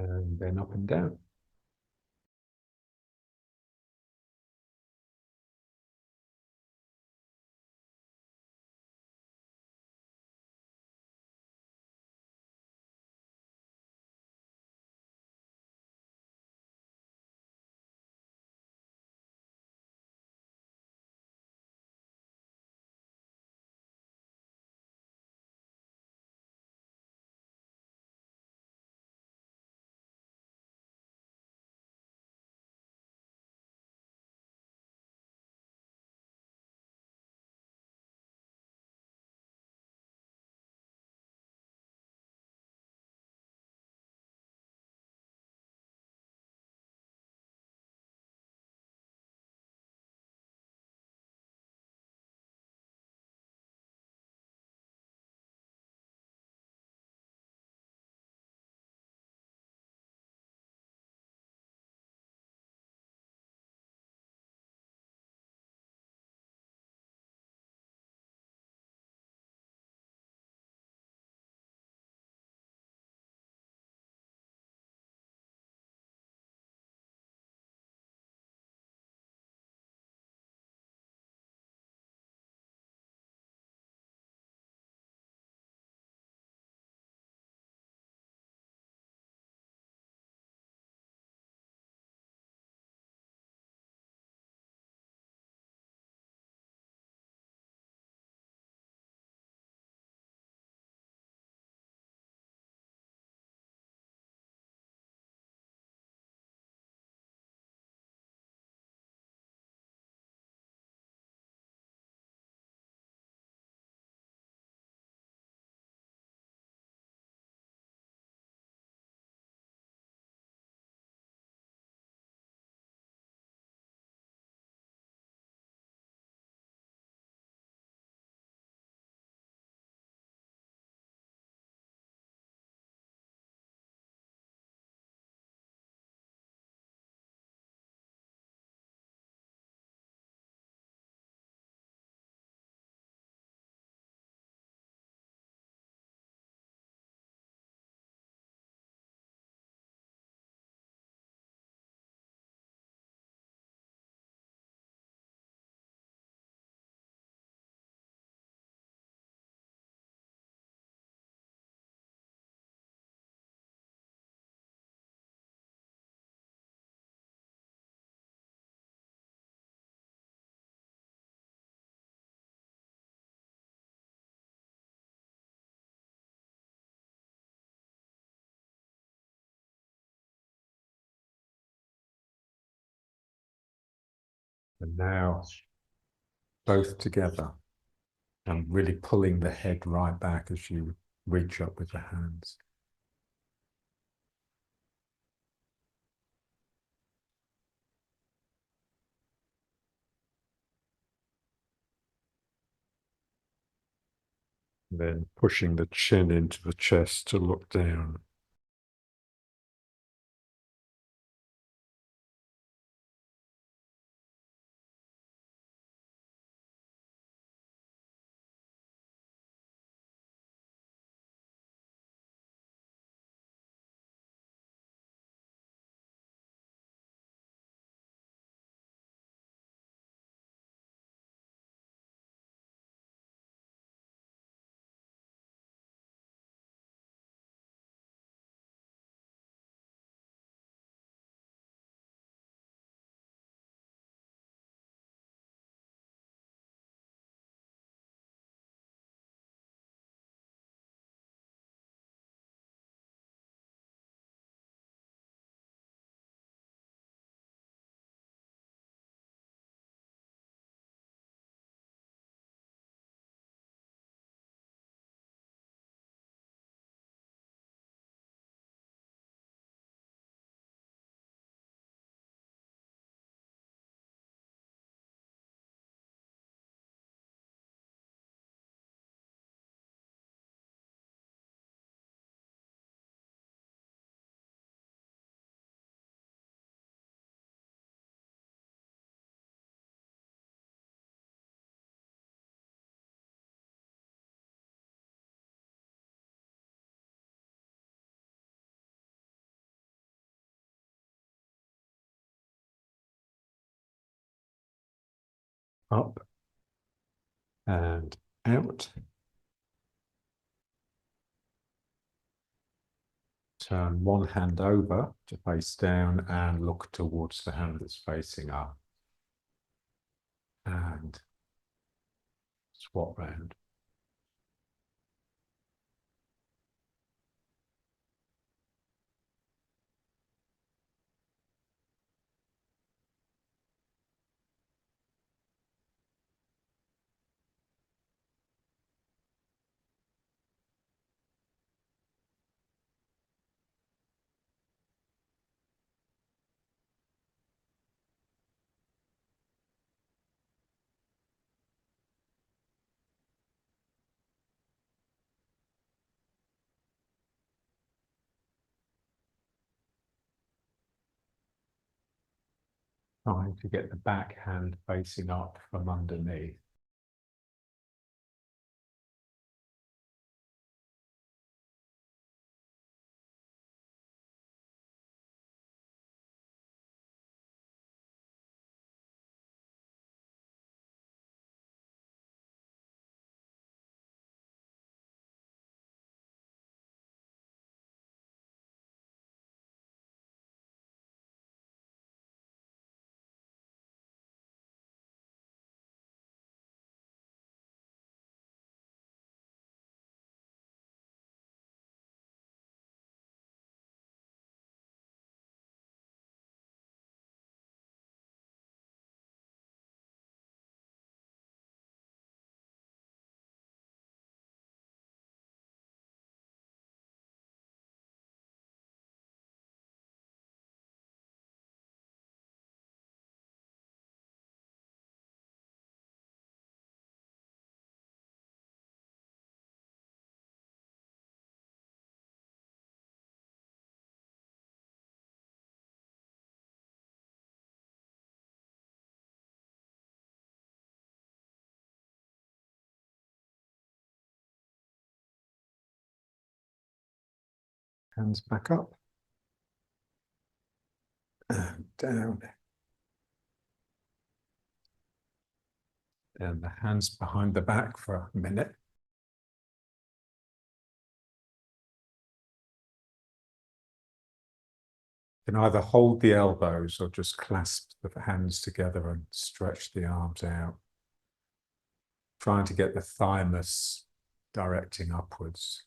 and then up and down. And now both together and really pulling the head right back as you reach up with the hands. Then pushing the chin into the chest to look down. up and out. Turn one hand over to face down and look towards the hand that's facing up. And swap round. Trying to get the back hand facing up from underneath. Hands back up and down. And the hands behind the back for a minute. You can either hold the elbows or just clasp the hands together and stretch the arms out. Trying to get the thymus directing upwards.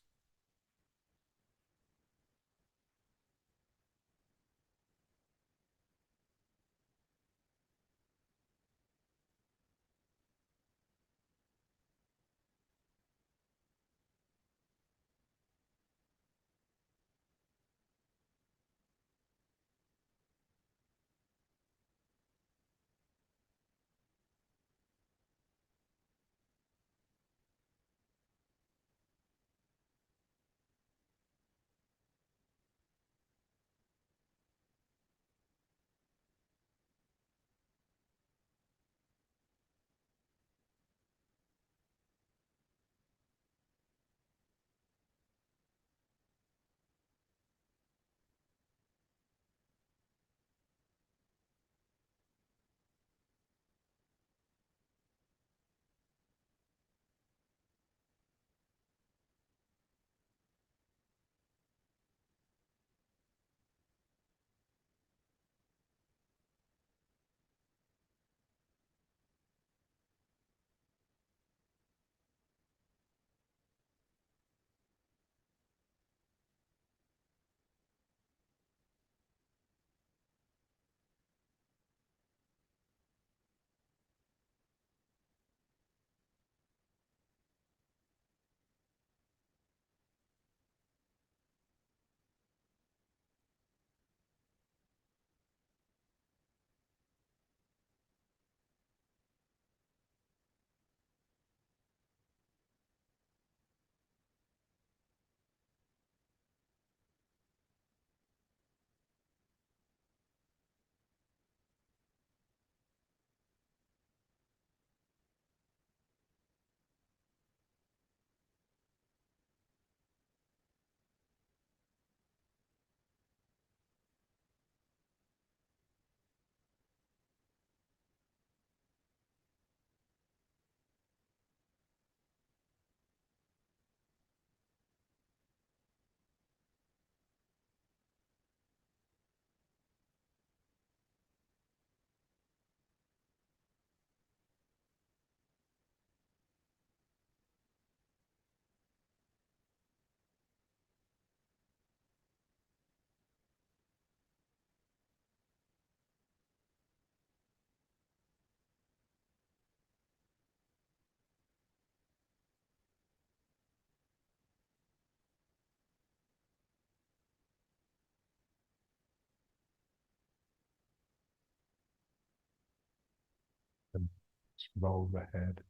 roll the head.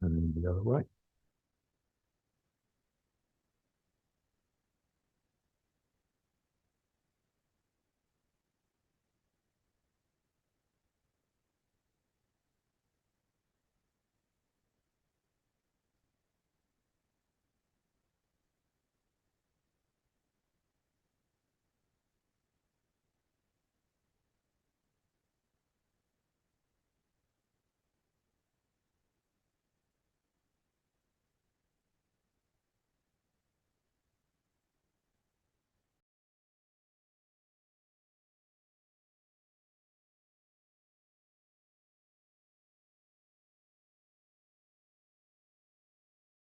And then the other way.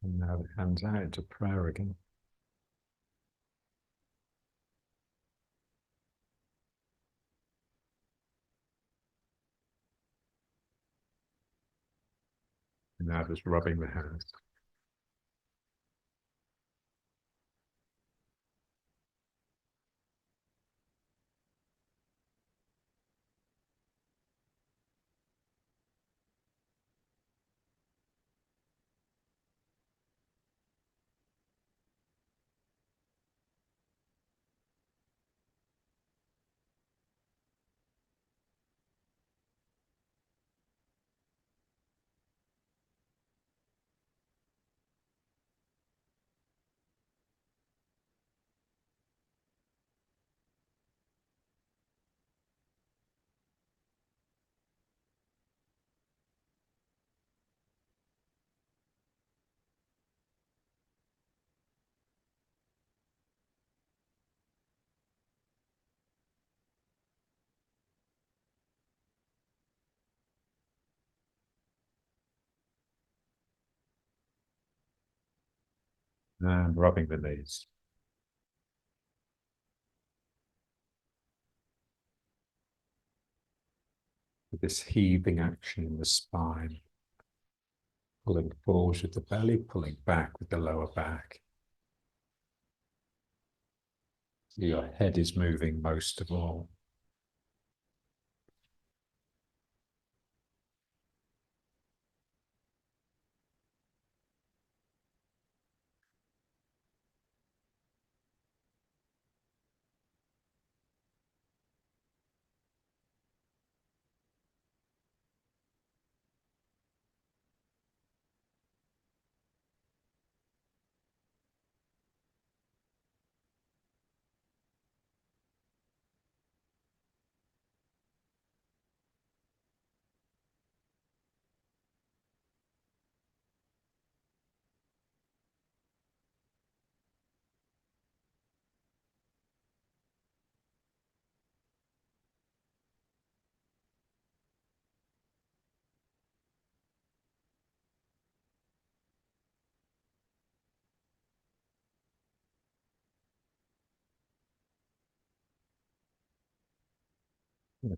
And now the hands out into prayer again. And now just rubbing the hands. And rubbing the knees. With this heaving action in the spine. Pulling forward with the belly, pulling back with the lower back. Your head is moving most of all.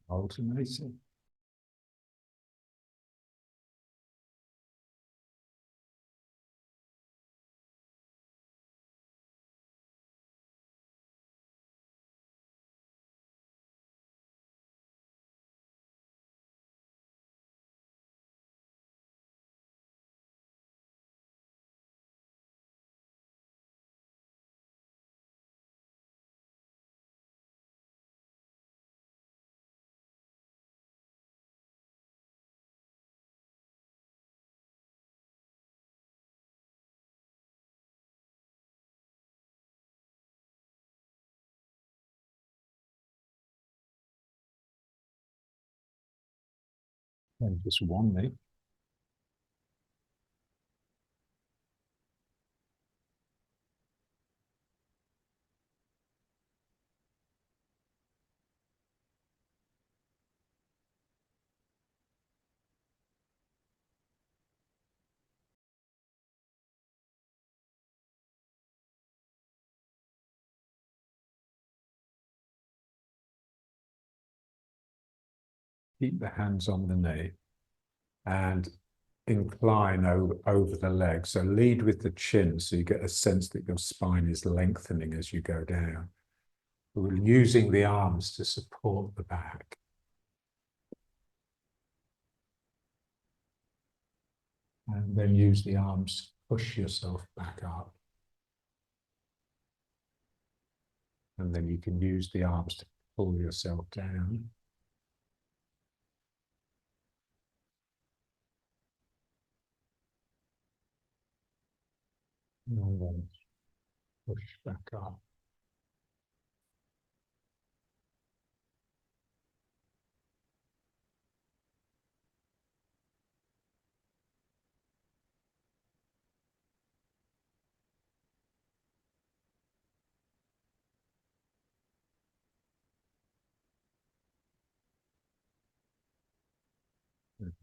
Alternating. And just one knee. Keep the hands on the knee and incline over the leg. So lead with the chin so you get a sense that your spine is lengthening as you go down. We're using the arms to support the back. And then use the arms to push yourself back up. And then you can use the arms to pull yourself down. And then push back up.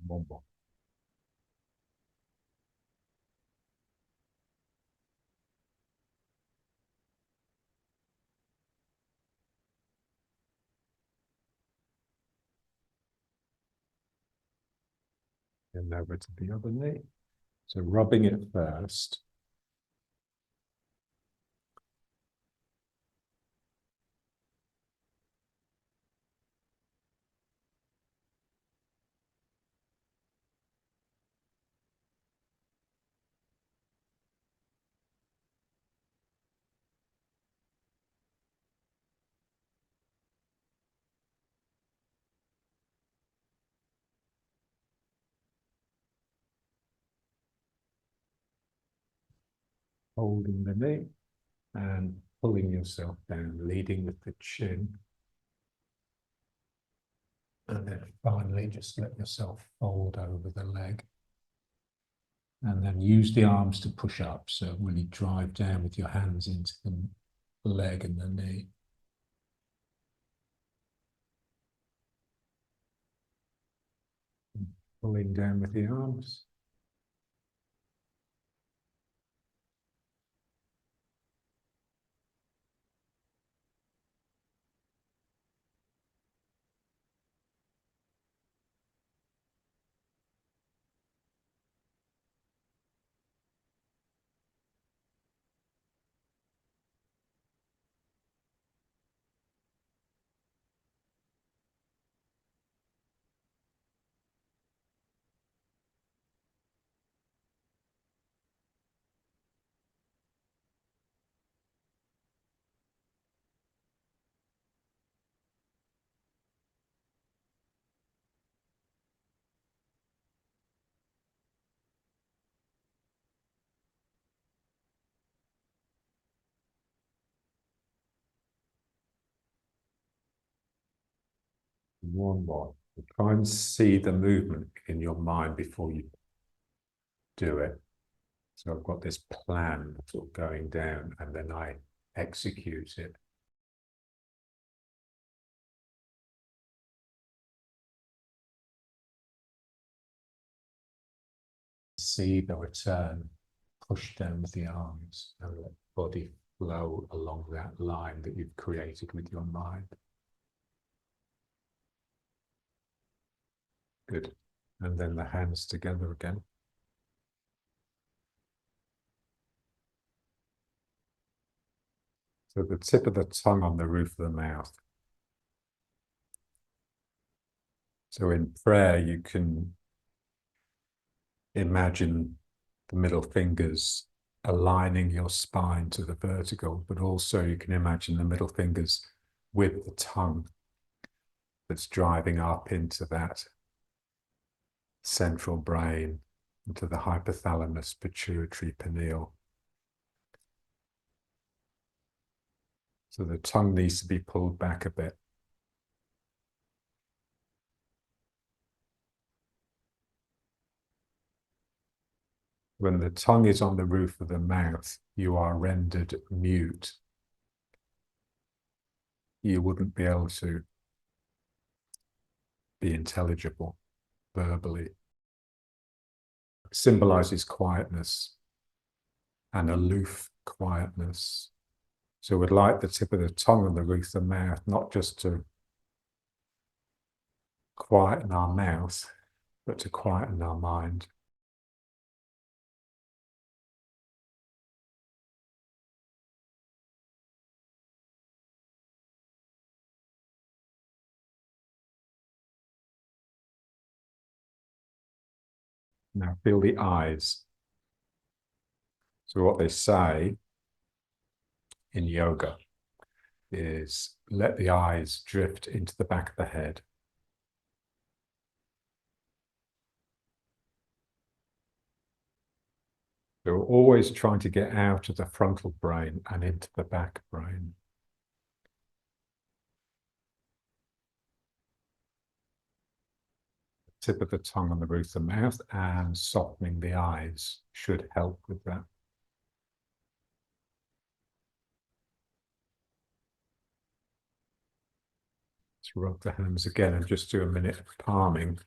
One more. And over to the other knee. So rubbing it first. Holding the knee and pulling yourself down, leading with the chin. And then finally, just let yourself fold over the leg. And then use the arms to push up. So really drive down with your hands into the leg and the knee. And pulling down with the arms. One more. Try and see the movement in your mind before you do it. So I've got this plan sort of going down and then I execute it. See the return, push down with the arms and let the body flow along that line that you've created with your mind. Good. And then the hands together again. So the tip of the tongue on the roof of the mouth. So in prayer, you can imagine the middle fingers aligning your spine to the vertical, but also you can imagine the middle fingers with the tongue that's driving up into that central brain, into the hypothalamus, pituitary, pineal. So the tongue needs to be pulled back a bit. When the tongue is on the roof of the mouth, you are rendered mute. You wouldn't be able to be intelligible verbally. It symbolizes quietness and aloof quietness. So we'd like the tip of the tongue on the roof of the mouth, not just to quieten our mouth, but to quieten our mind. Now feel the eyes. So what they say in yoga is let the eyes drift into the back of the head. So we're always trying to get out of the frontal brain and into the back brain. Tip of the tongue on the roof of the mouth and softening the eyes should help with that. Let's rub the hands again and just do a minute of palming.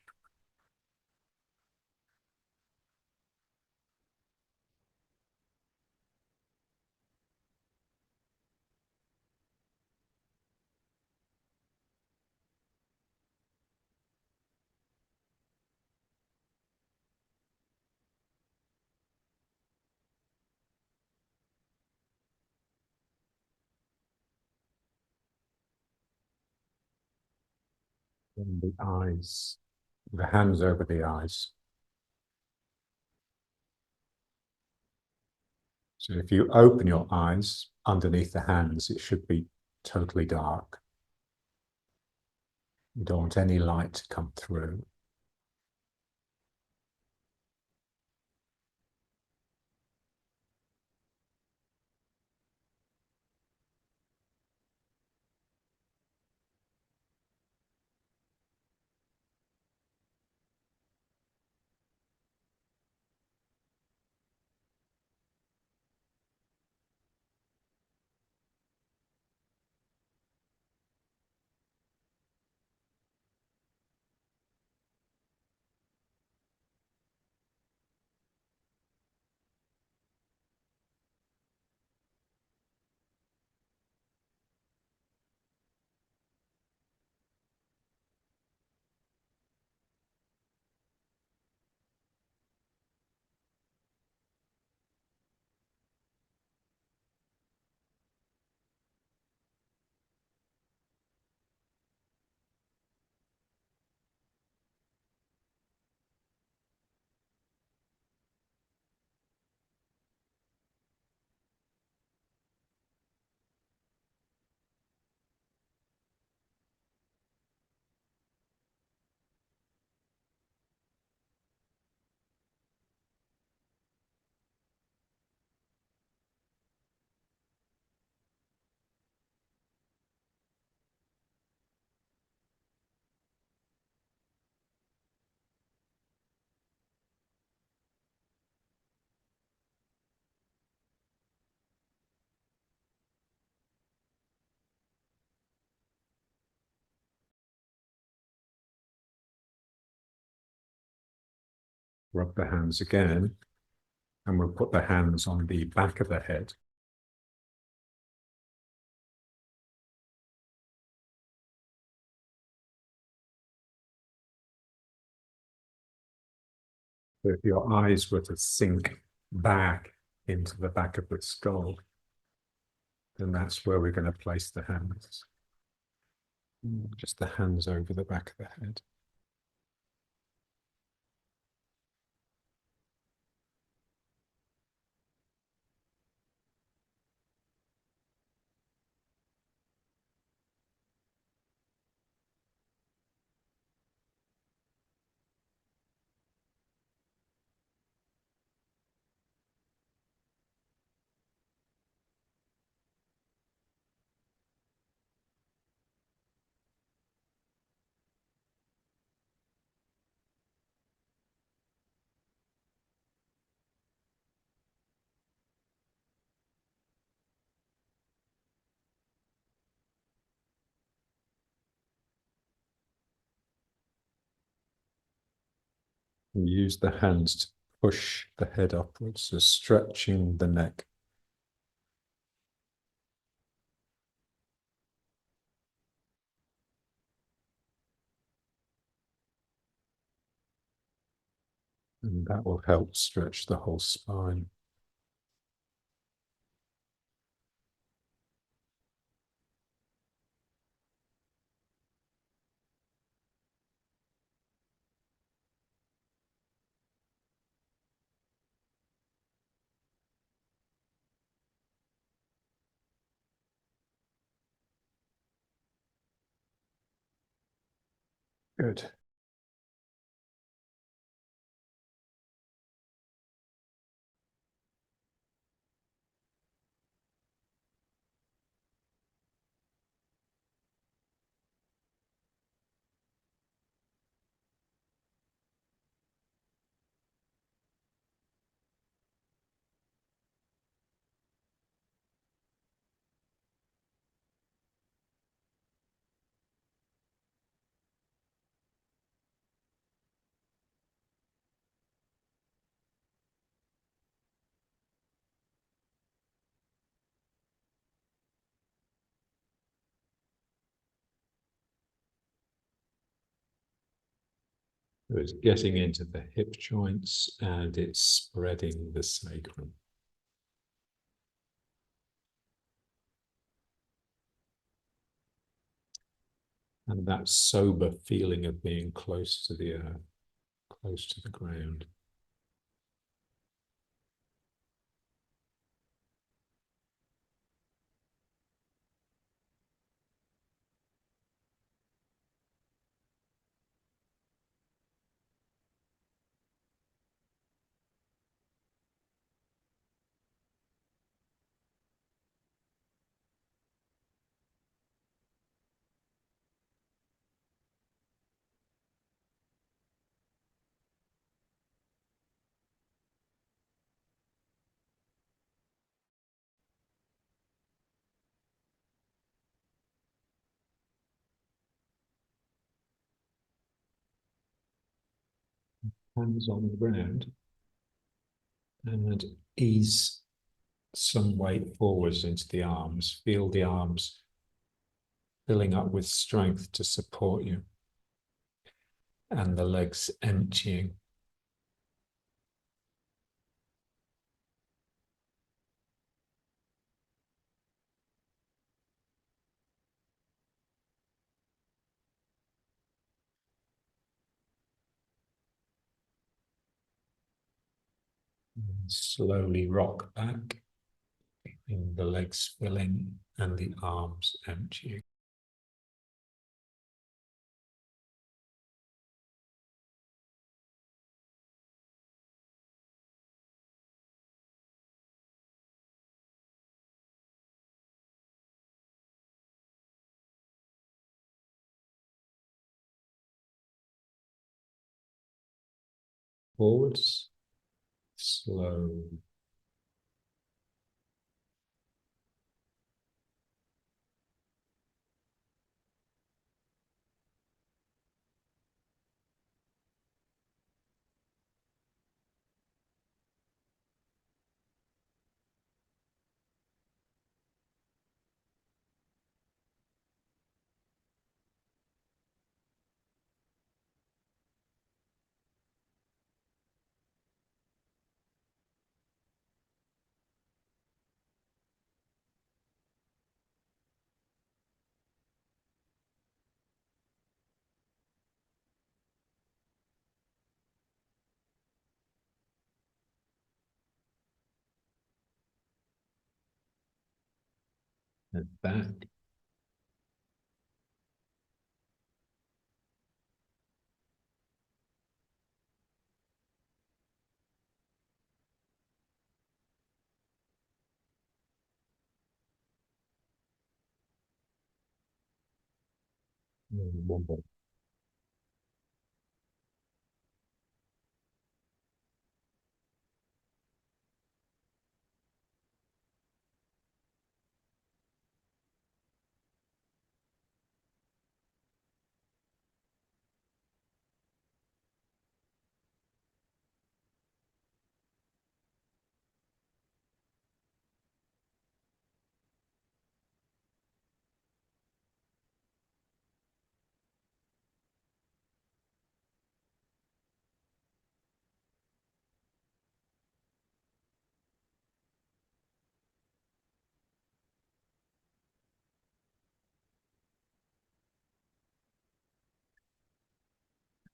And the eyes, the hands over the eyes. So if you open your eyes underneath the hands, it should be totally dark. You don't want any light to come through. Rub the hands again, and we'll put the hands on the back of the head. So if your eyes were to sink back into the back of the skull, then that's where we're going to place the hands. Just the hands over the back of the head. Use the hands to push the head upwards, so stretching the neck. And that will help stretch the whole spine. Good. So it's getting into the hip joints and it's spreading the sacrum. And that sober feeling of being close to the earth, close to the ground. Hands on the ground and ease some weight forwards into the arms. Feel the arms filling up with strength to support you and the legs emptying. And slowly rock back, in the legs filling and the arms emptying. Forwards, slow. And back. One more.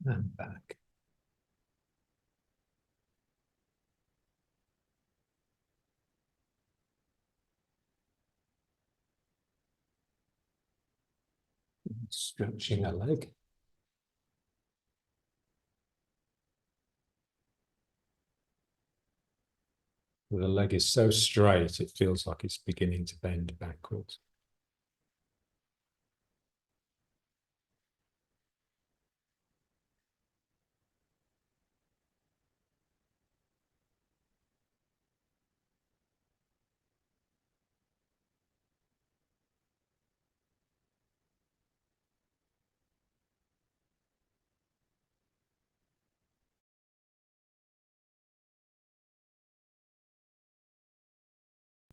and back. Stretching a leg. The leg is so straight, it feels like it's beginning to bend backwards.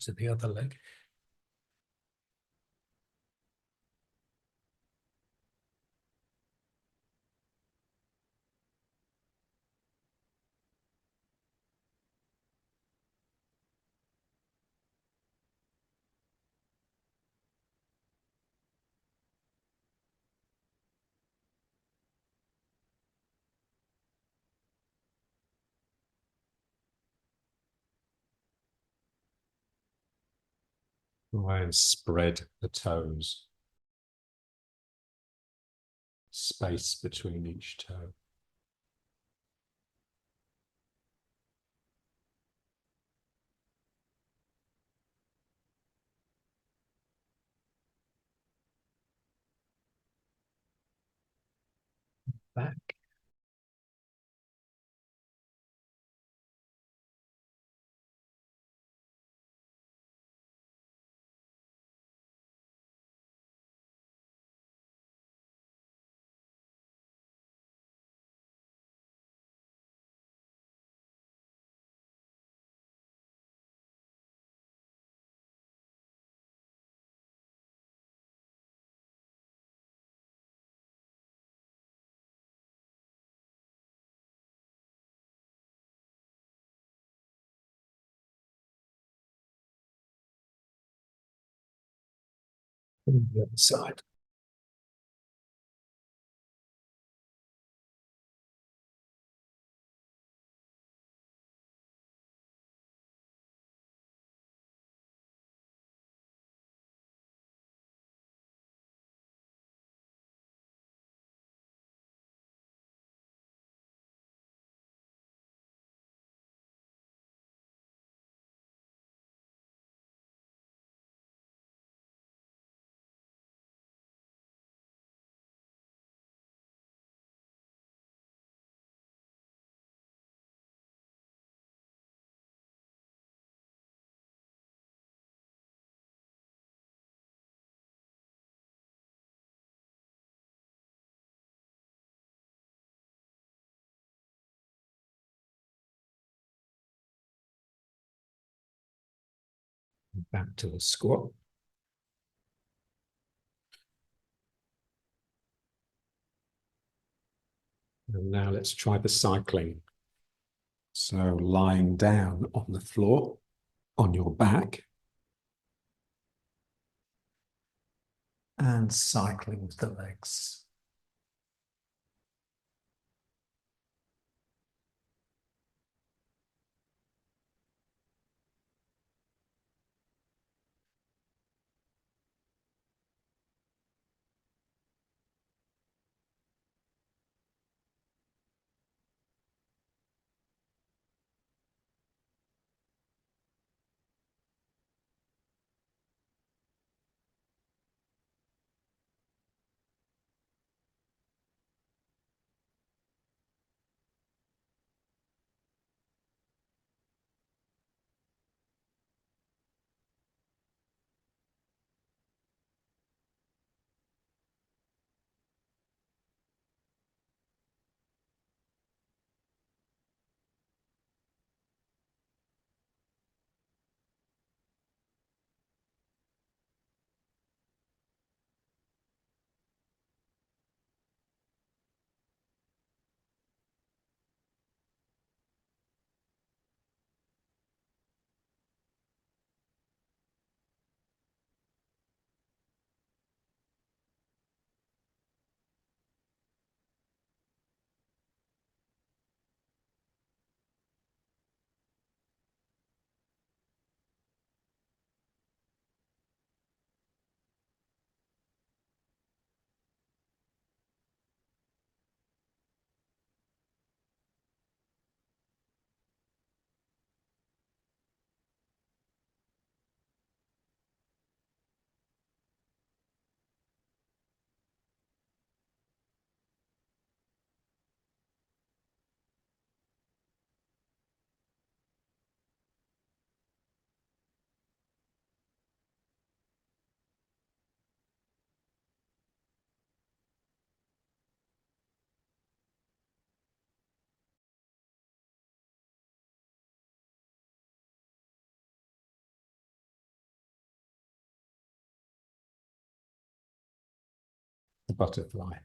To the other leg. Try and spread the toes. Space between each toe. Back. And the other side. Back to a squat. And now let's try the cycling. So lying down on the floor, on your back, and cycling with the legs. the butterfly.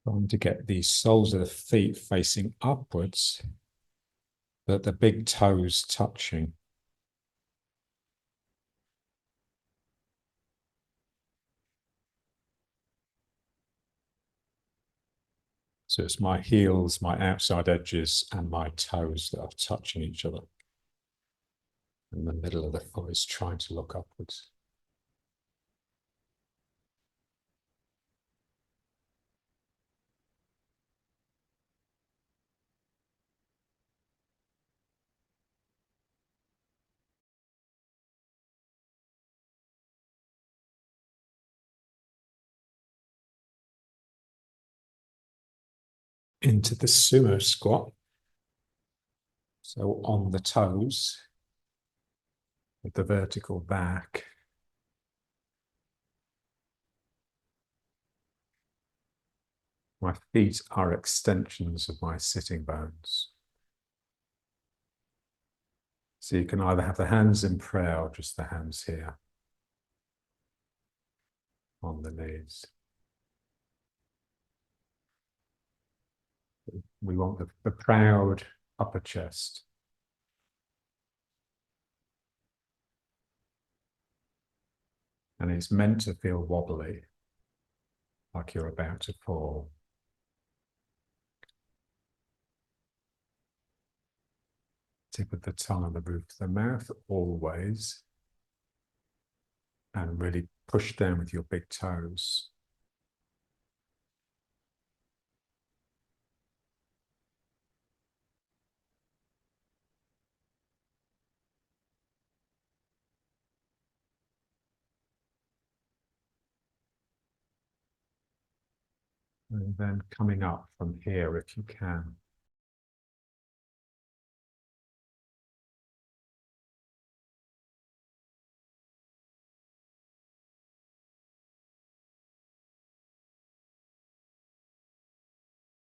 Trying to get the soles of the feet facing upwards, but the big toes touching. So it's my heels, my outside edges, and my toes that are touching each other. And the middle of the foot is trying to look upwards. Into the sumo squat. So on the toes, with the vertical back. My feet are extensions of my sitting bones. So you can either have the hands in prayer or just the hands here on the knees. We want the proud upper chest. And it's meant to feel wobbly, like you're about to fall. Tip of the tongue on the roof of the mouth, always. And really push down with your big toes. And then coming up from here if you can.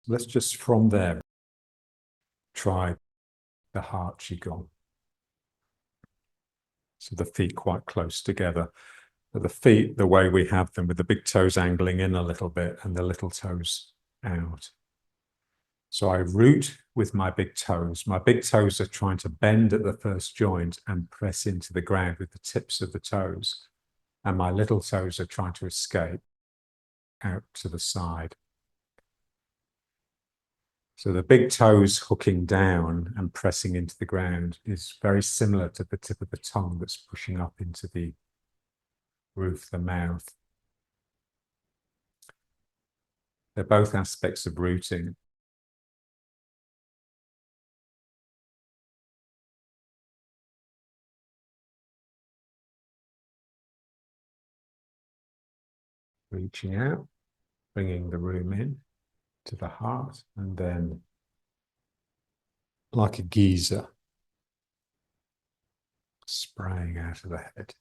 Let's just from there try the heart qigong. So the feet quite close together. But the feet, the way we have them, with the big toes angling in a little bit and the little toes out. So I root with my big toes. My big toes are trying to bend at the first joint and press into the ground with the tips of the toes. And my little toes are trying to escape out to the side. So the big toes hooking down and pressing into the ground is very similar to the tip of the tongue that's pushing up into the roof of the mouth. They're both aspects of rooting. Reaching out, bringing the room in to the heart, and then like a geyser, spraying out of the head.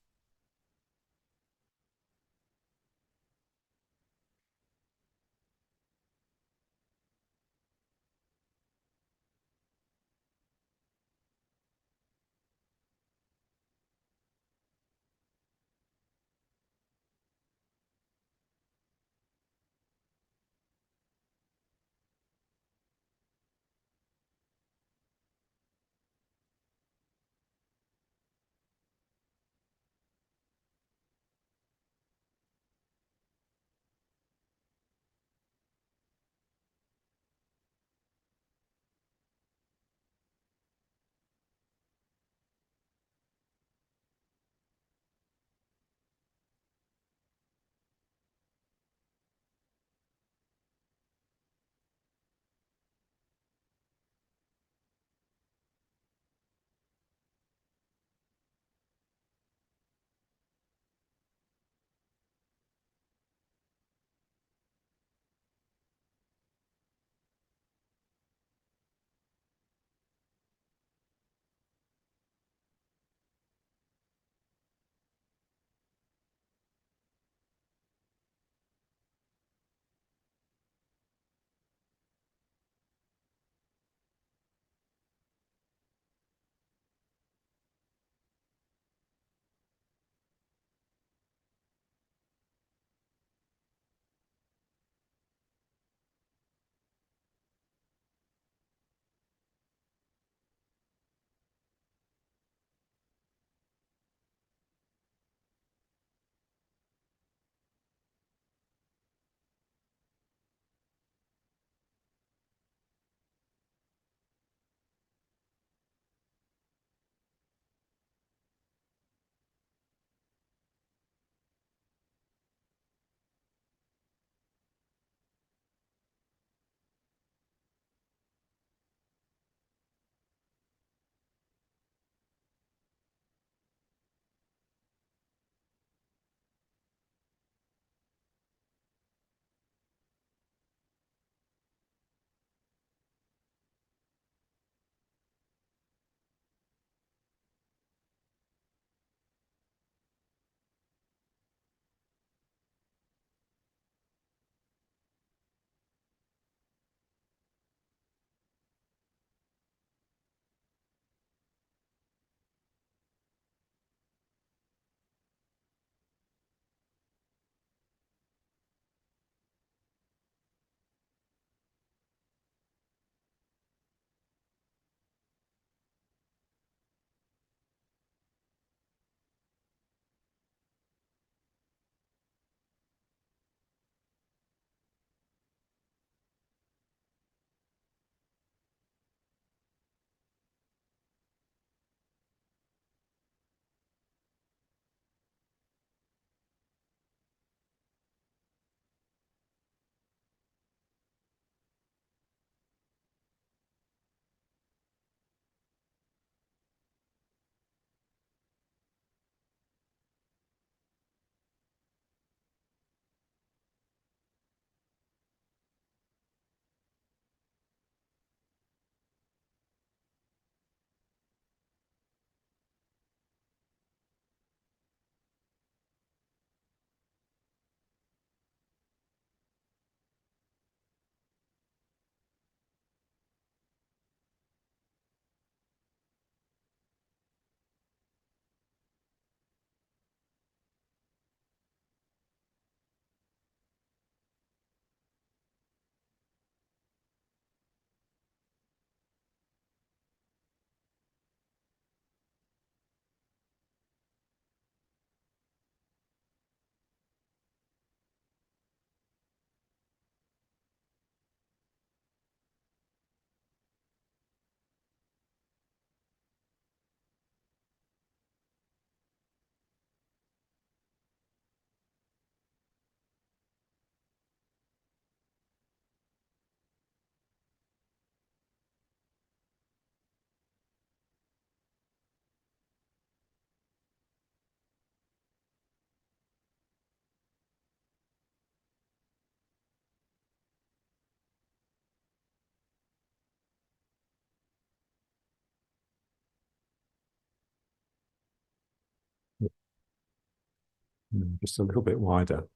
Just a little bit wider.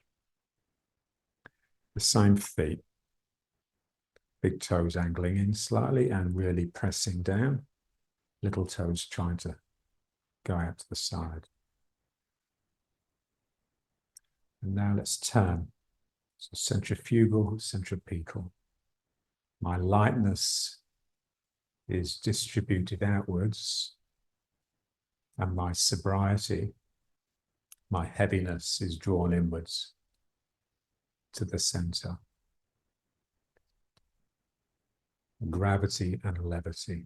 The same feet, big toes angling in slightly and really pressing down. Little toes trying to go out to the side. And now let's turn. So centrifugal, centripetal. My lightness is distributed outwards, and my sobriety, my heaviness is drawn inwards to the center. Gravity and levity.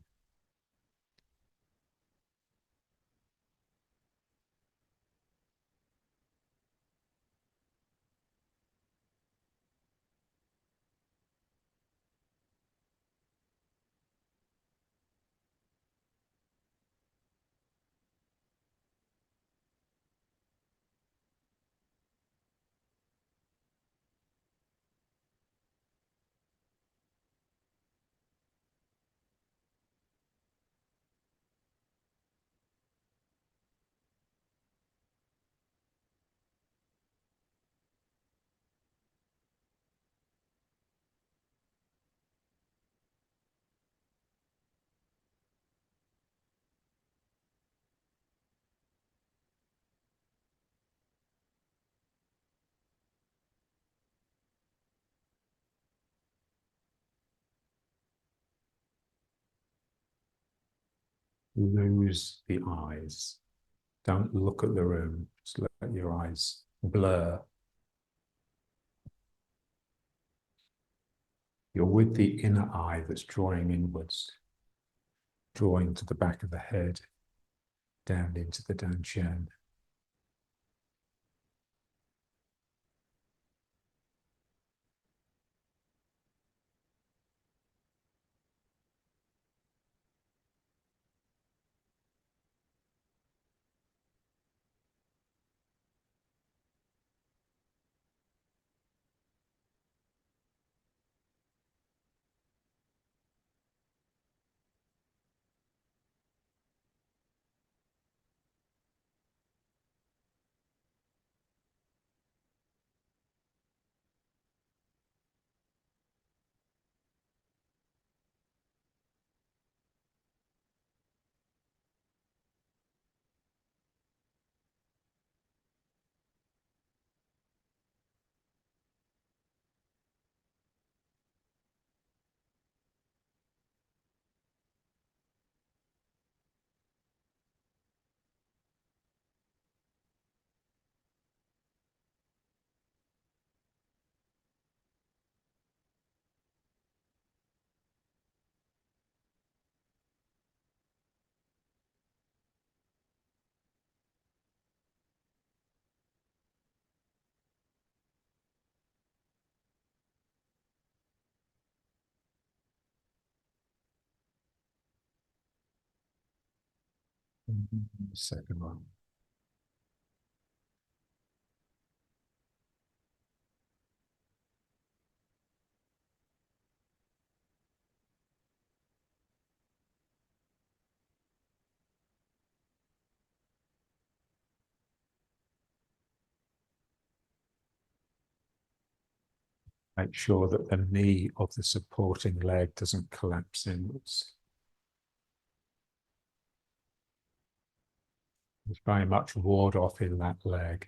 Lose the eyes. Don't look at the room. Just let your eyes blur. You're with the inner eye that's drawing inwards, drawing to the back of the head, down into the dantian. Second one. Make sure that the knee of the supporting leg doesn't collapse inwards. There's very much ward off in that leg.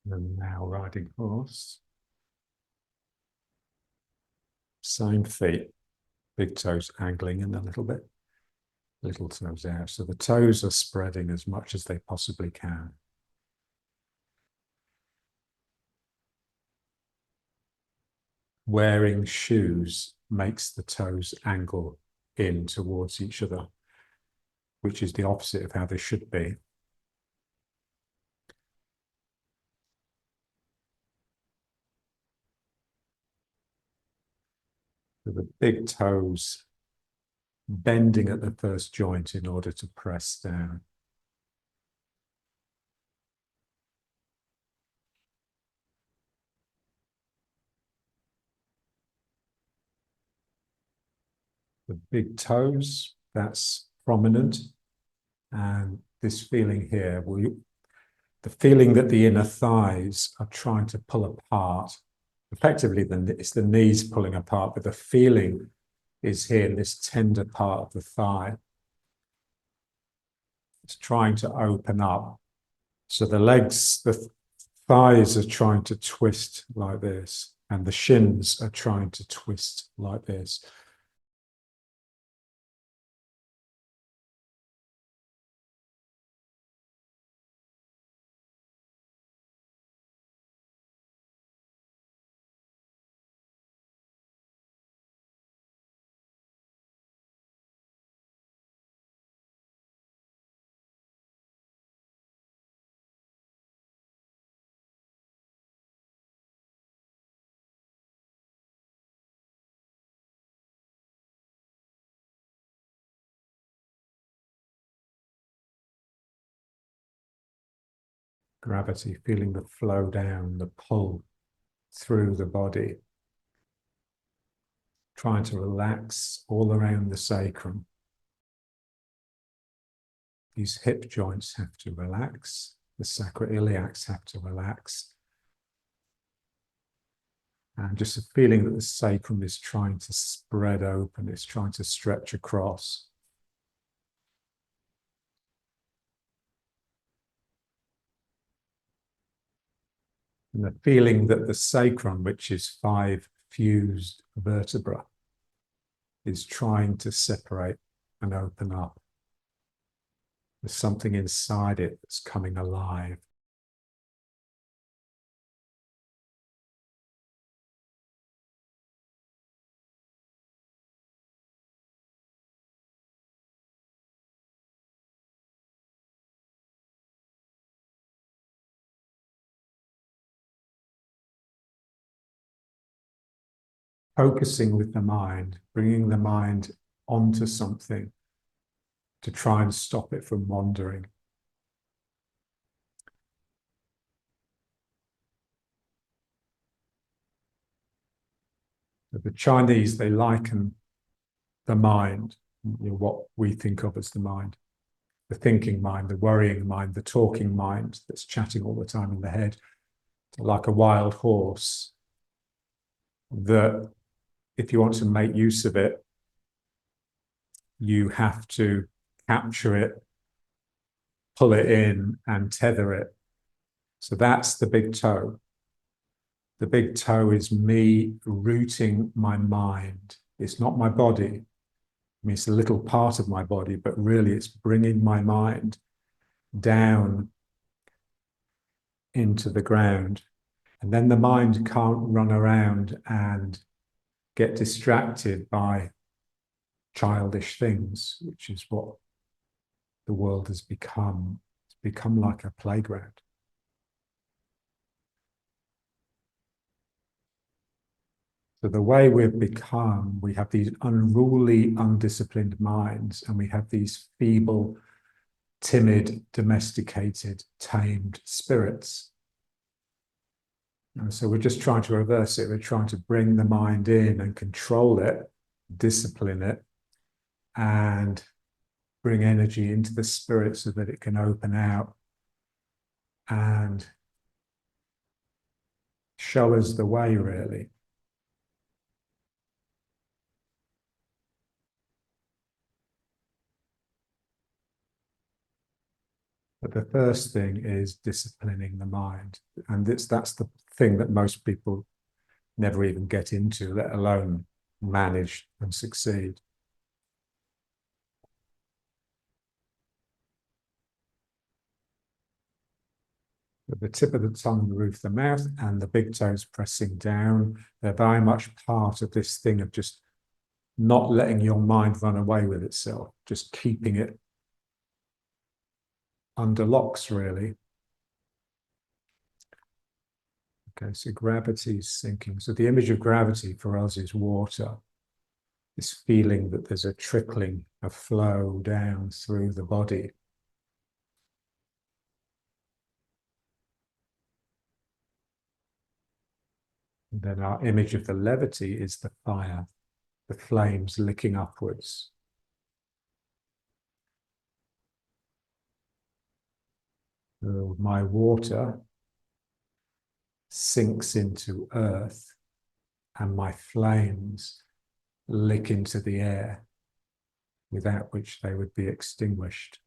And now riding horse. Same feet, big toes angling in a little bit, little toes out. So the toes are spreading as much as they possibly can. Wearing shoes makes the toes angle in towards each other, which is the opposite of how they should be. So the big toes bending at the first joint in order to press down. The big toes, that's prominent. And this feeling here, the feeling that the inner thighs are trying to pull apart. Effectively, it's the knees pulling apart, but the feeling is here in this tender part of the thigh. It's trying to open up. So the legs, the thighs are trying to twist like this, and the shins are trying to twist like this. Gravity, feeling the flow down, the pull through the body, trying to relax all around the sacrum. These hip joints have to relax, the sacroiliacs have to relax. And just a feeling that the sacrum is trying to spread open, it's trying to stretch across. And the feeling that the sacrum, which is 5 fused vertebrae, is trying to separate and open up. There's something inside it that's coming alive. Focusing with the mind, bringing the mind onto something to try and stop it from wandering. The Chinese, they liken the mind, what we think of as the mind, the thinking mind, the worrying mind, the talking mind that's chatting all the time in the head, like a wild horse, that if you want to make use of it, you have to capture it, pull it in, and tether it. So that's the big toe. The big toe is me rooting my mind. It's not my body. I mean, it's a little part of my body, but really it's bringing my mind down into the ground. And then the mind can't run around and get distracted by childish things, which is what the world has become. It's become like a playground. So the way we've become, we have these unruly, undisciplined minds, and we have these feeble, timid, domesticated, tamed spirits. And so we're just trying to reverse it. We're trying to bring the mind in and control it, discipline it, and bring energy into the spirit so that it can open out and show us the way, really. But the first thing is disciplining the mind. And that's the thing that most people never even get into, let alone manage and succeed. With the tip of the tongue, the roof of the mouth, and the big toes pressing down, they're very much part of this thing of just not letting your mind run away with itself, just keeping it under locks, really. Okay, so gravity is sinking. So the image of gravity for us is water. This feeling that there's a trickling, a flow down through the body. And then our image of the levity is the fire, the flames licking upwards. So my water sinks into earth and my flames lick into the air, without which they would be extinguished.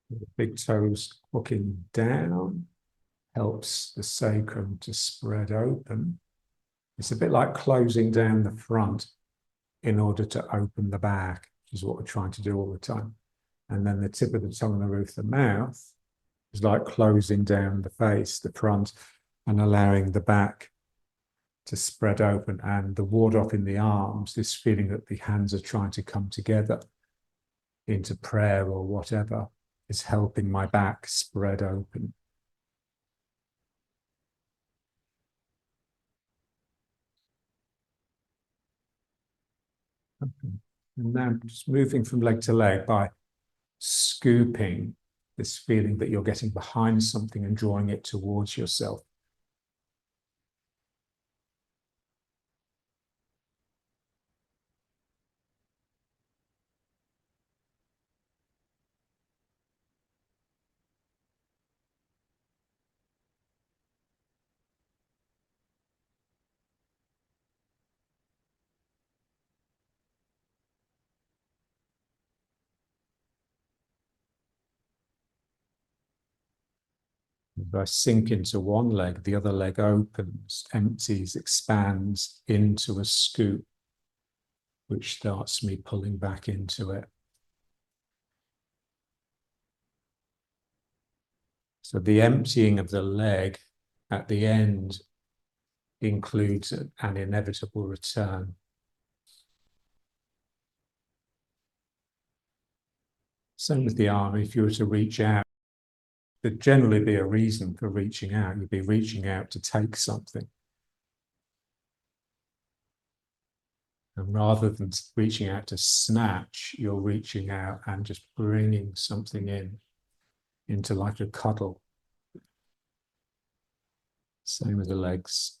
The big toes hooking down helps the sacrum to spread open. It's a bit like closing down the front in order to open the back, which is what we're trying to do all the time. And then the tip of the tongue and the roof of the mouth is like closing down the face, the front, and allowing the back to spread open. And the ward off in the arms, this feeling that the hands are trying to come together into prayer or whatever, is helping my back spread open. Okay. And now just moving from leg to leg by scooping, this feeling that you're getting behind something and drawing it towards yourself. If I sink into one leg, the other leg opens, empties, expands into a scoop, which starts me pulling back into it. So the emptying of the leg at the end includes an inevitable return. Same with the arm. If you were to reach out, there'd generally be a reason for reaching out. You'd be reaching out to take something. And rather than reaching out to snatch, you're reaching out and just bringing something in, into like a cuddle. Same with the legs.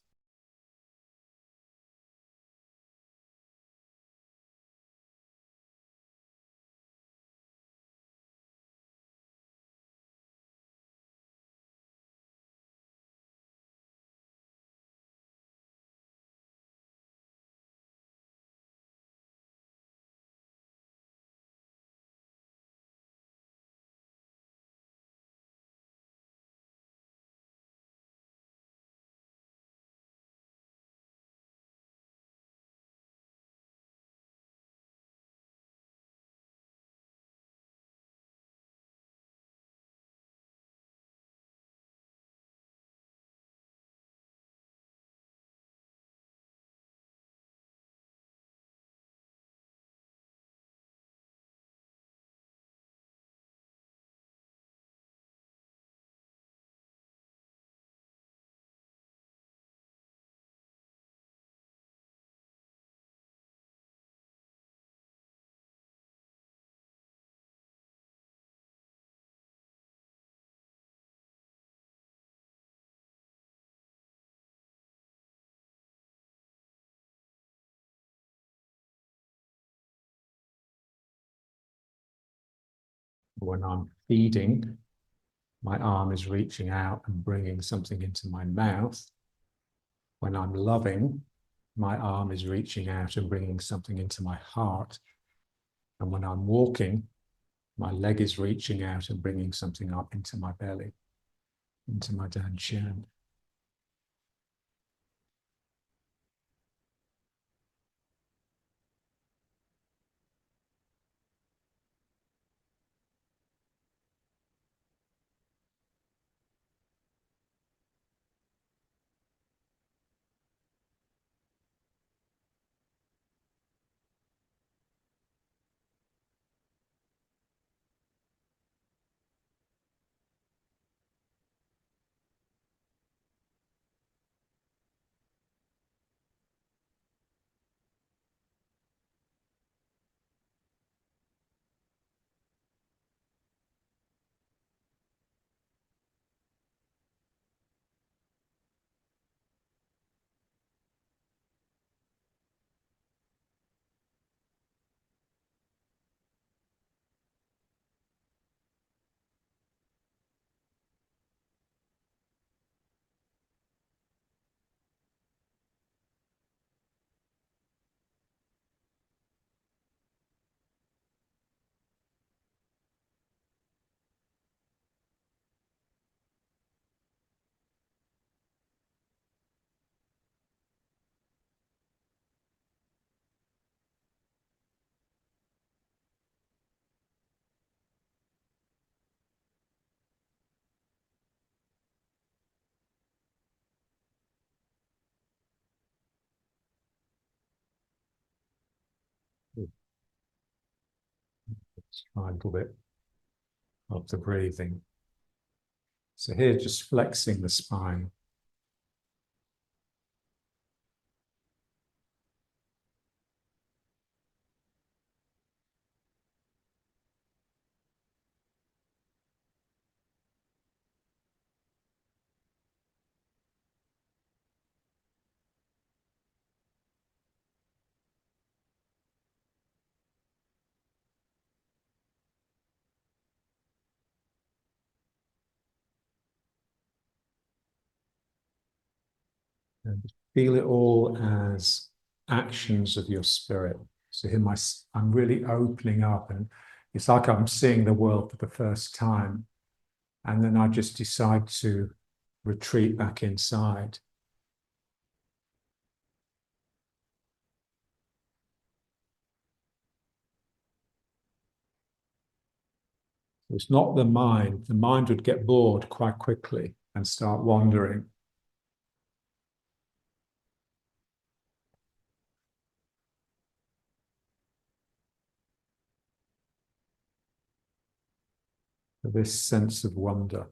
When I'm feeding, my arm is reaching out and bringing something into my mouth. When I'm loving, my arm is reaching out and bringing something into my heart. And when I'm walking, my leg is reaching out and bringing something up into my belly, into my danshan. Let's try a little bit of the breathing. So here, just flexing the spine. And feel it all as actions of your spirit. So here I'm really opening up, and it's like I'm seeing the world for the first time. And then I just decide to retreat back inside. It's not the mind. The mind would get bored quite quickly and start wandering. This sense of wonder.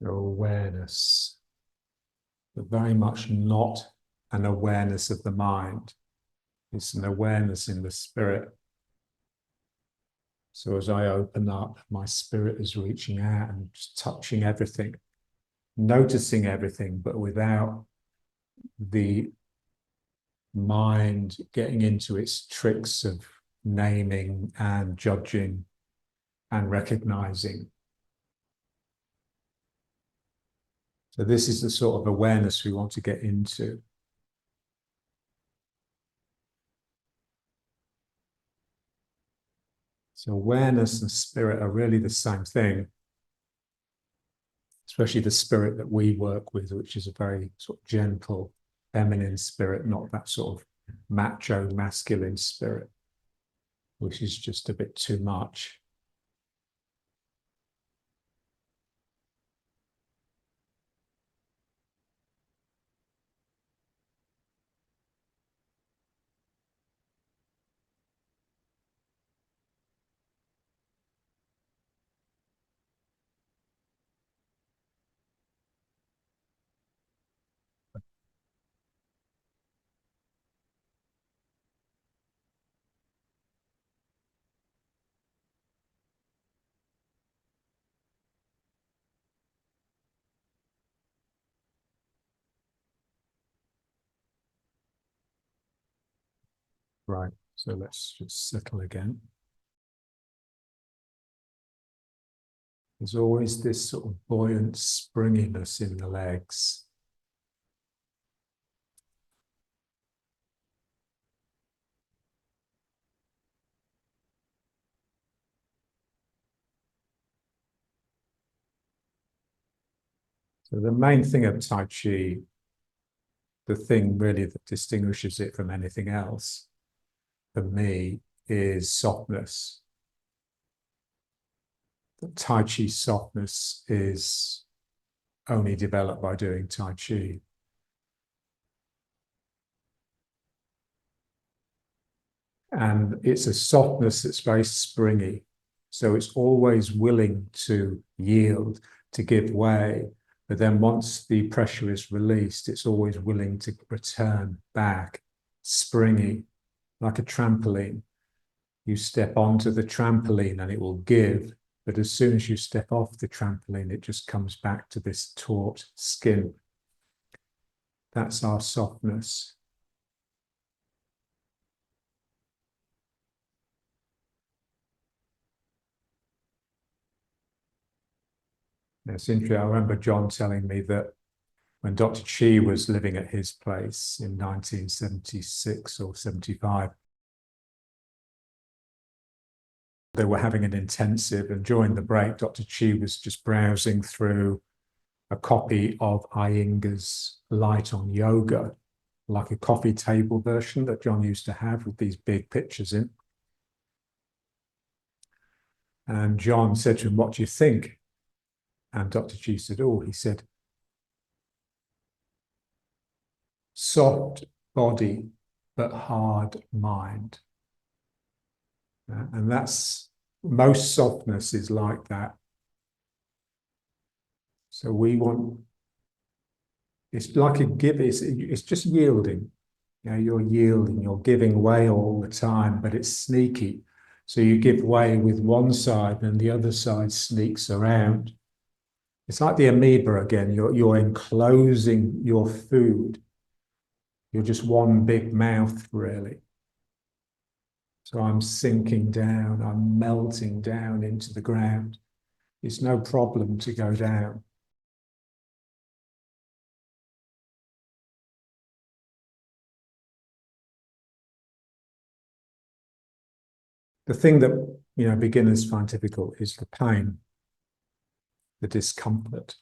Your awareness, but very much not an awareness of the mind. It's an awareness in the spirit. So as I open up, my spirit is reaching out and just touching everything, noticing everything, but without the mind getting into its tricks of naming and judging and recognizing. So this is the sort of awareness we want to get into. So awareness and spirit are really the same thing, especially the spirit that we work with, which is a very sort of gentle, feminine spirit, not that sort of macho, masculine spirit. which is just a bit too much. Right, so let's just settle again. There's always this sort of buoyant springiness in the legs. So the main thing of Tai Chi, the thing really that distinguishes it from anything else, for me, is softness. The Tai Chi softness is only developed by doing Tai Chi. And it's a softness that's very springy. So it's always willing to yield, to give way. But then once the pressure is released, it's always willing to return back, springy, like a trampoline. You step onto the trampoline and it will give. But as soon as you step off the trampoline, it just comes back to this taut skin. That's our softness. It's interesting. I remember John telling me that when Dr. Chi was living at his place in 1976 or 75, they were having an intensive, and during the break, Dr. Chi was just browsing through a copy of Iyengar's Light on Yoga, like a coffee table version that John used to have with these big pictures in. And John said to him, "What do you think?" And Dr. Chi said, "Oh," he said, "soft body, but hard mind." And that's, most softness is like that. So we want, it's like a give, it's just yielding. You know, you're yielding, you're giving way all the time, but it's sneaky. So you give way with one side and the other side sneaks around. It's like the amoeba again. You're enclosing your food. You're just one big mouth, really. So I'm sinking down, I'm melting down into the ground. It's no problem to go down. The thing that, beginners find difficult is the pain, the discomfort.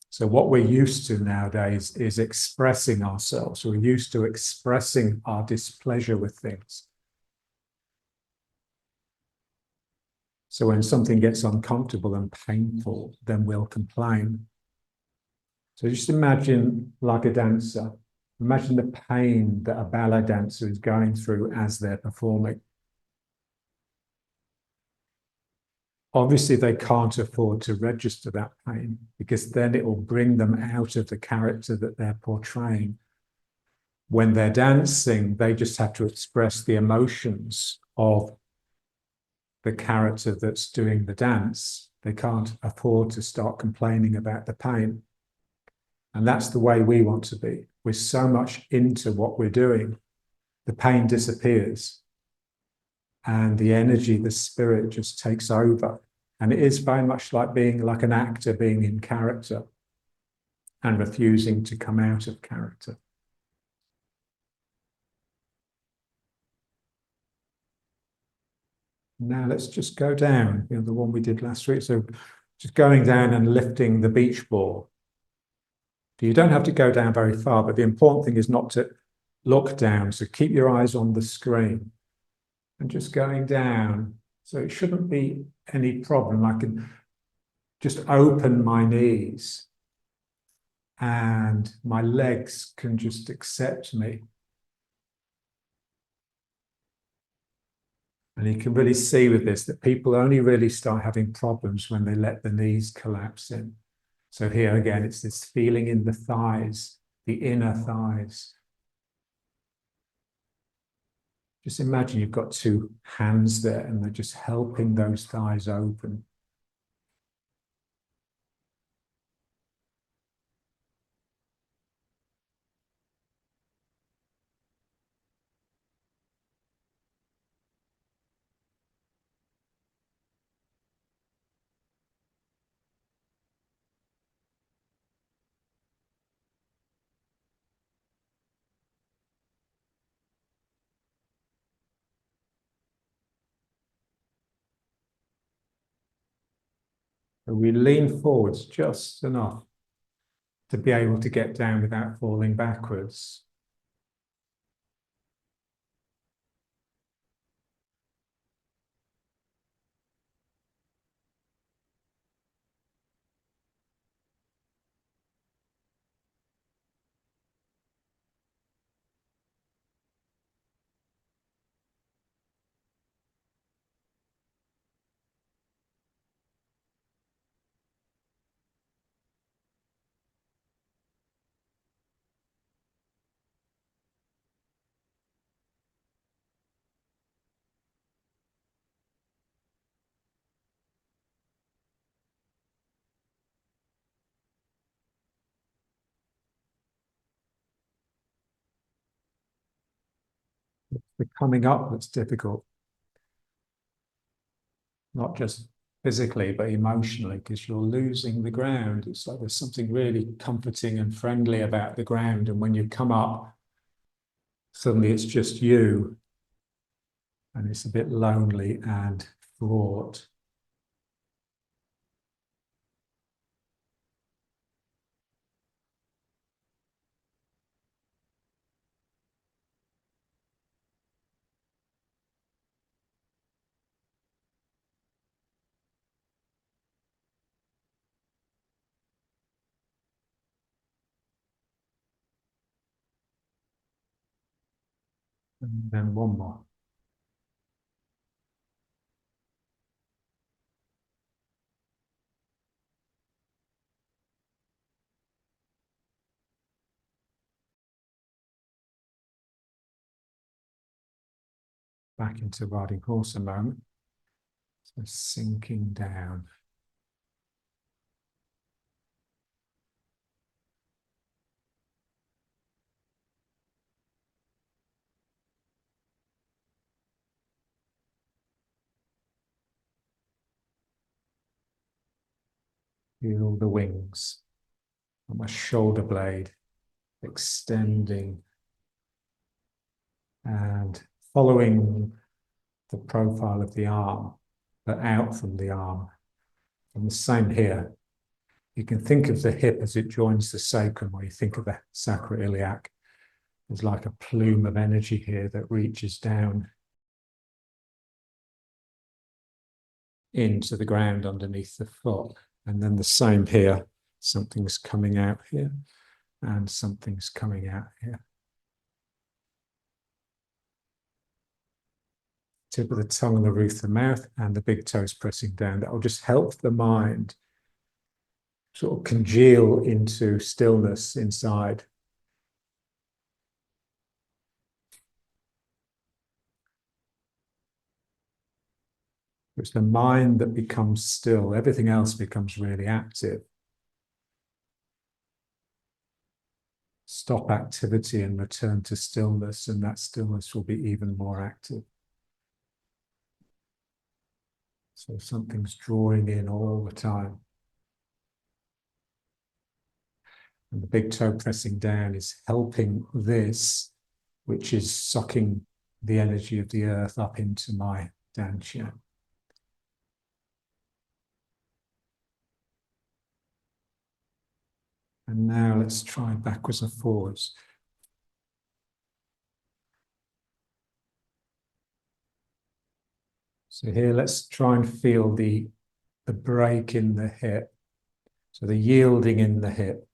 So what we're used to nowadays is expressing ourselves. We're used to expressing our displeasure with things. So when something gets uncomfortable and painful, then we'll complain. So just imagine like a dancer. Imagine the pain that a ballet dancer is going through as they're performing. Obviously, they can't afford to register that pain because then it will bring them out of the character that they're portraying. When they're dancing, they just have to express the emotions of the character that's doing the dance. They can't afford to start complaining about the pain. And that's the way we want to be. We're so much into what we're doing, the pain disappears. And the energy, the spirit just takes over. And it is very much like being like an actor being in character and refusing to come out of character. Now let's just go down, the one we did last week. So just going down and lifting the beach ball. You don't have to go down very far, but the important thing is not to look down. So keep your eyes on the screen. and just going down. So it shouldn't be any problem. I can just open my knees and my legs can just accept me. And you can really see with this that people only really start having problems when they let the knees collapse in. So here again, it's this feeling in the thighs, the inner thighs. Just imagine you've got two hands there and they're just helping those thighs open. And we lean forwards just enough to be able to get down without falling backwards. The coming up that's difficult, not just physically, but emotionally, because you're losing the ground. It's like there's something really comforting and friendly about the ground. And when you come up, suddenly it's just you. And it's a bit lonely and fraught. And then one more. Back into riding horse a moment. So sinking down. Feel the wings on my shoulder blade extending and following the profile of the arm, but out from the arm. And the same here. You can think of the hip as it joins the sacrum, or you think of the sacroiliac. There's like a plume of energy here that reaches down into the ground underneath the foot. And then the same here. Something's coming out here and something's coming out here. Tip of the tongue on the roof of the mouth and the big toes pressing down. That will just help the mind sort of congeal into stillness inside. It's the mind that becomes still. Everything else becomes really active. Stop activity and return to stillness, and that stillness will be even more active. So something's drawing in all the time. And the big toe pressing down is helping this, which is sucking the energy of the earth up into my dantian. And now let's try backwards and forwards. So here, let's try and feel the break in the hip. So the yielding in the hip.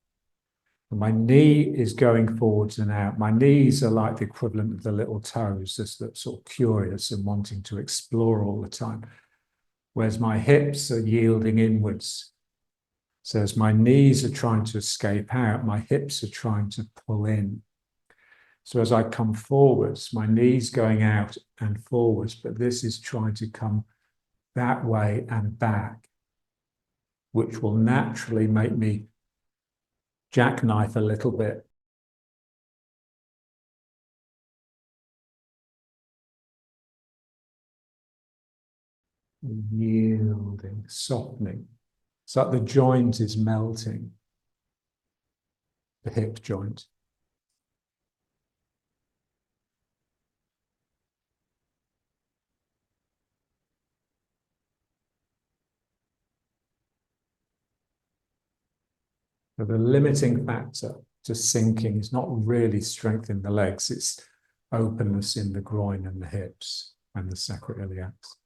And my knee is going forwards and out. My knees are like the equivalent of the little toes, just that sort of curious and wanting to explore all the time. Whereas my hips are yielding inwards. So as my knees are trying to escape out, my hips are trying to pull in. So as I come forwards, my knees going out and forwards, but this is trying to come that way and back, which will naturally make me jackknife a little bit. Yielding, softening. It's like the joint is melting, the hip joint. So the limiting factor to sinking is not really strength in the legs, it's openness in the groin and the hips and the sacroiliacs.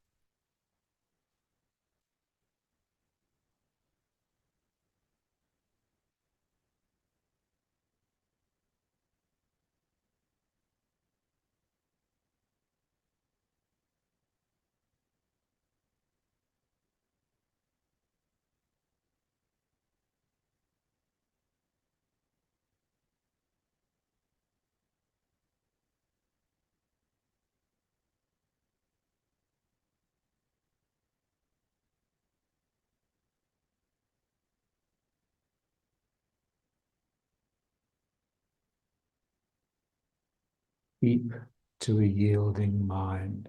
Keep to a yielding mind.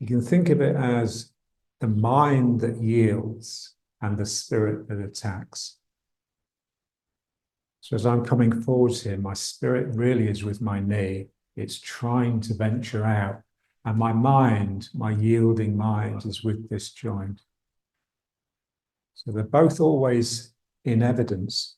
You can think of it as the mind that yields and the spirit that attacks. So as I'm coming forwards here, my spirit really is with my knee. It's trying to venture out. And my mind, my yielding mind, is with this joint. So they're both always in evidence.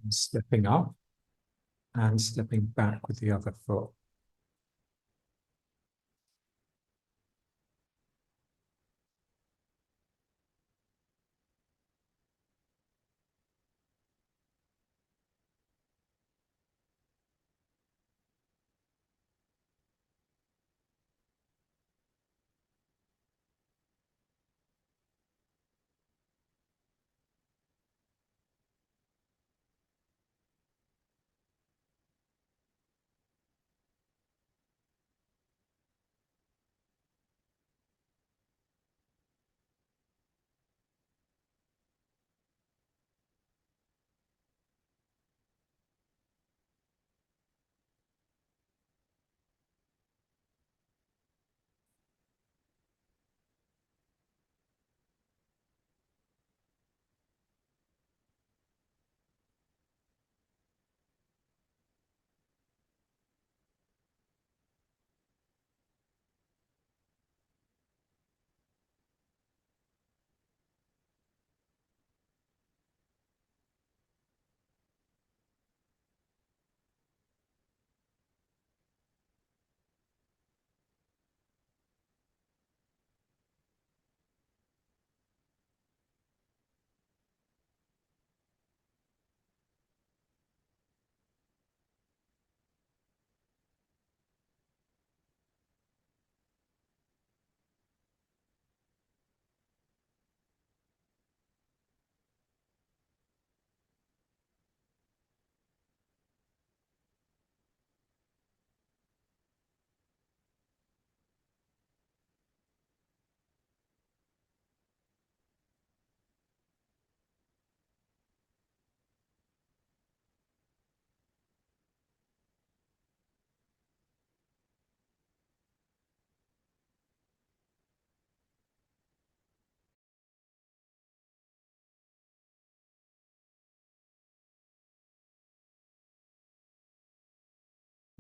Stepping up and stepping back with the other foot.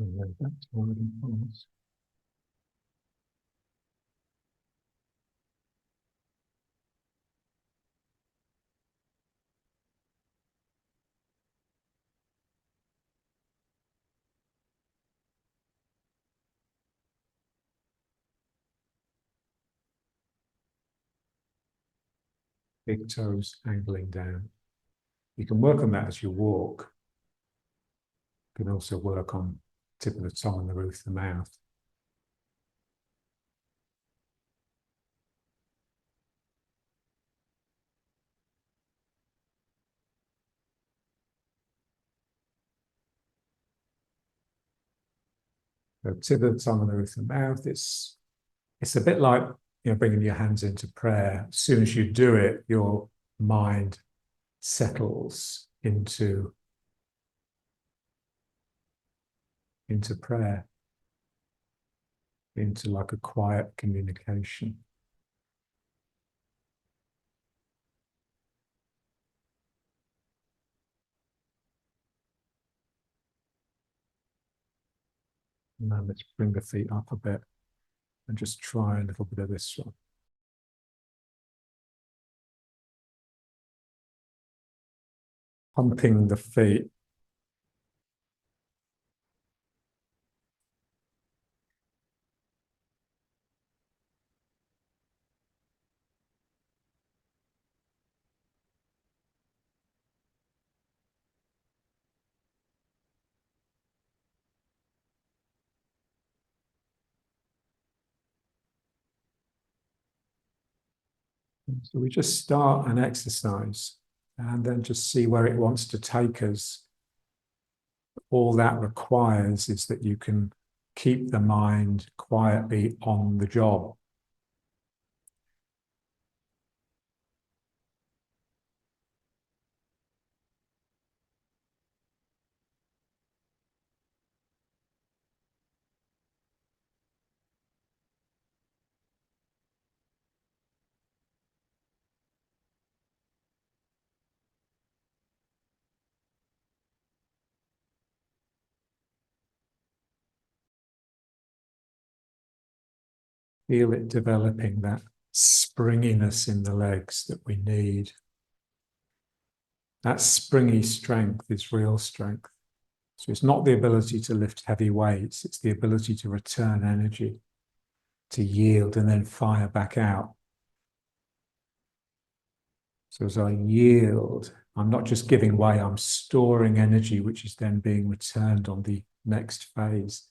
And then back to one of the points. Big toes angling down. You can work on that as you walk. You can also work on tip of the tongue and the roof of the mouth. So tip of the tongue and the roof of the mouth. It's a bit like bringing your hands into prayer. As soon as you do it, your mind settles into prayer, into like a quiet communication. Now let's bring the feet up a bit and just try a little bit of this one. Pumping the feet. So we just start an exercise and then just see where it wants to take us. All that requires is that you can keep the mind quietly on the job. Feel it developing, that springiness in the legs that we need. That springy strength is real strength. So it's not the ability to lift heavy weights, it's the ability to return energy, to yield and then fire back out. So as I yield, I'm not just giving way, I'm storing energy, which is then being returned on the next phase.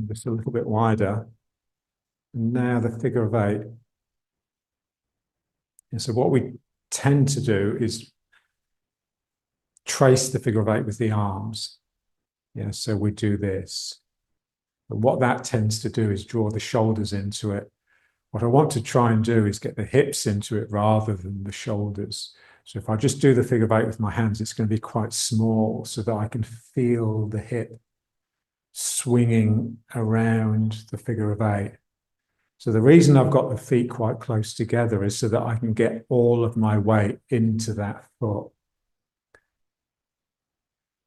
Just a little bit wider. And now the figure of eight. And so what we tend to do is trace the figure of eight with the arms. Yeah, so we do this. But what that tends to do is draw the shoulders into it. What I want to try and do is get the hips into it rather than the shoulders. So if I just do the figure of eight with my hands, it's going to be quite small so that I can feel the hip swinging around the figure of eight. So the reason I've got the feet quite close together is so that I can get all of my weight into that foot.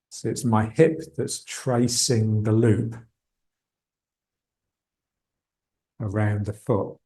So it's my hip that's tracing the loop around the foot.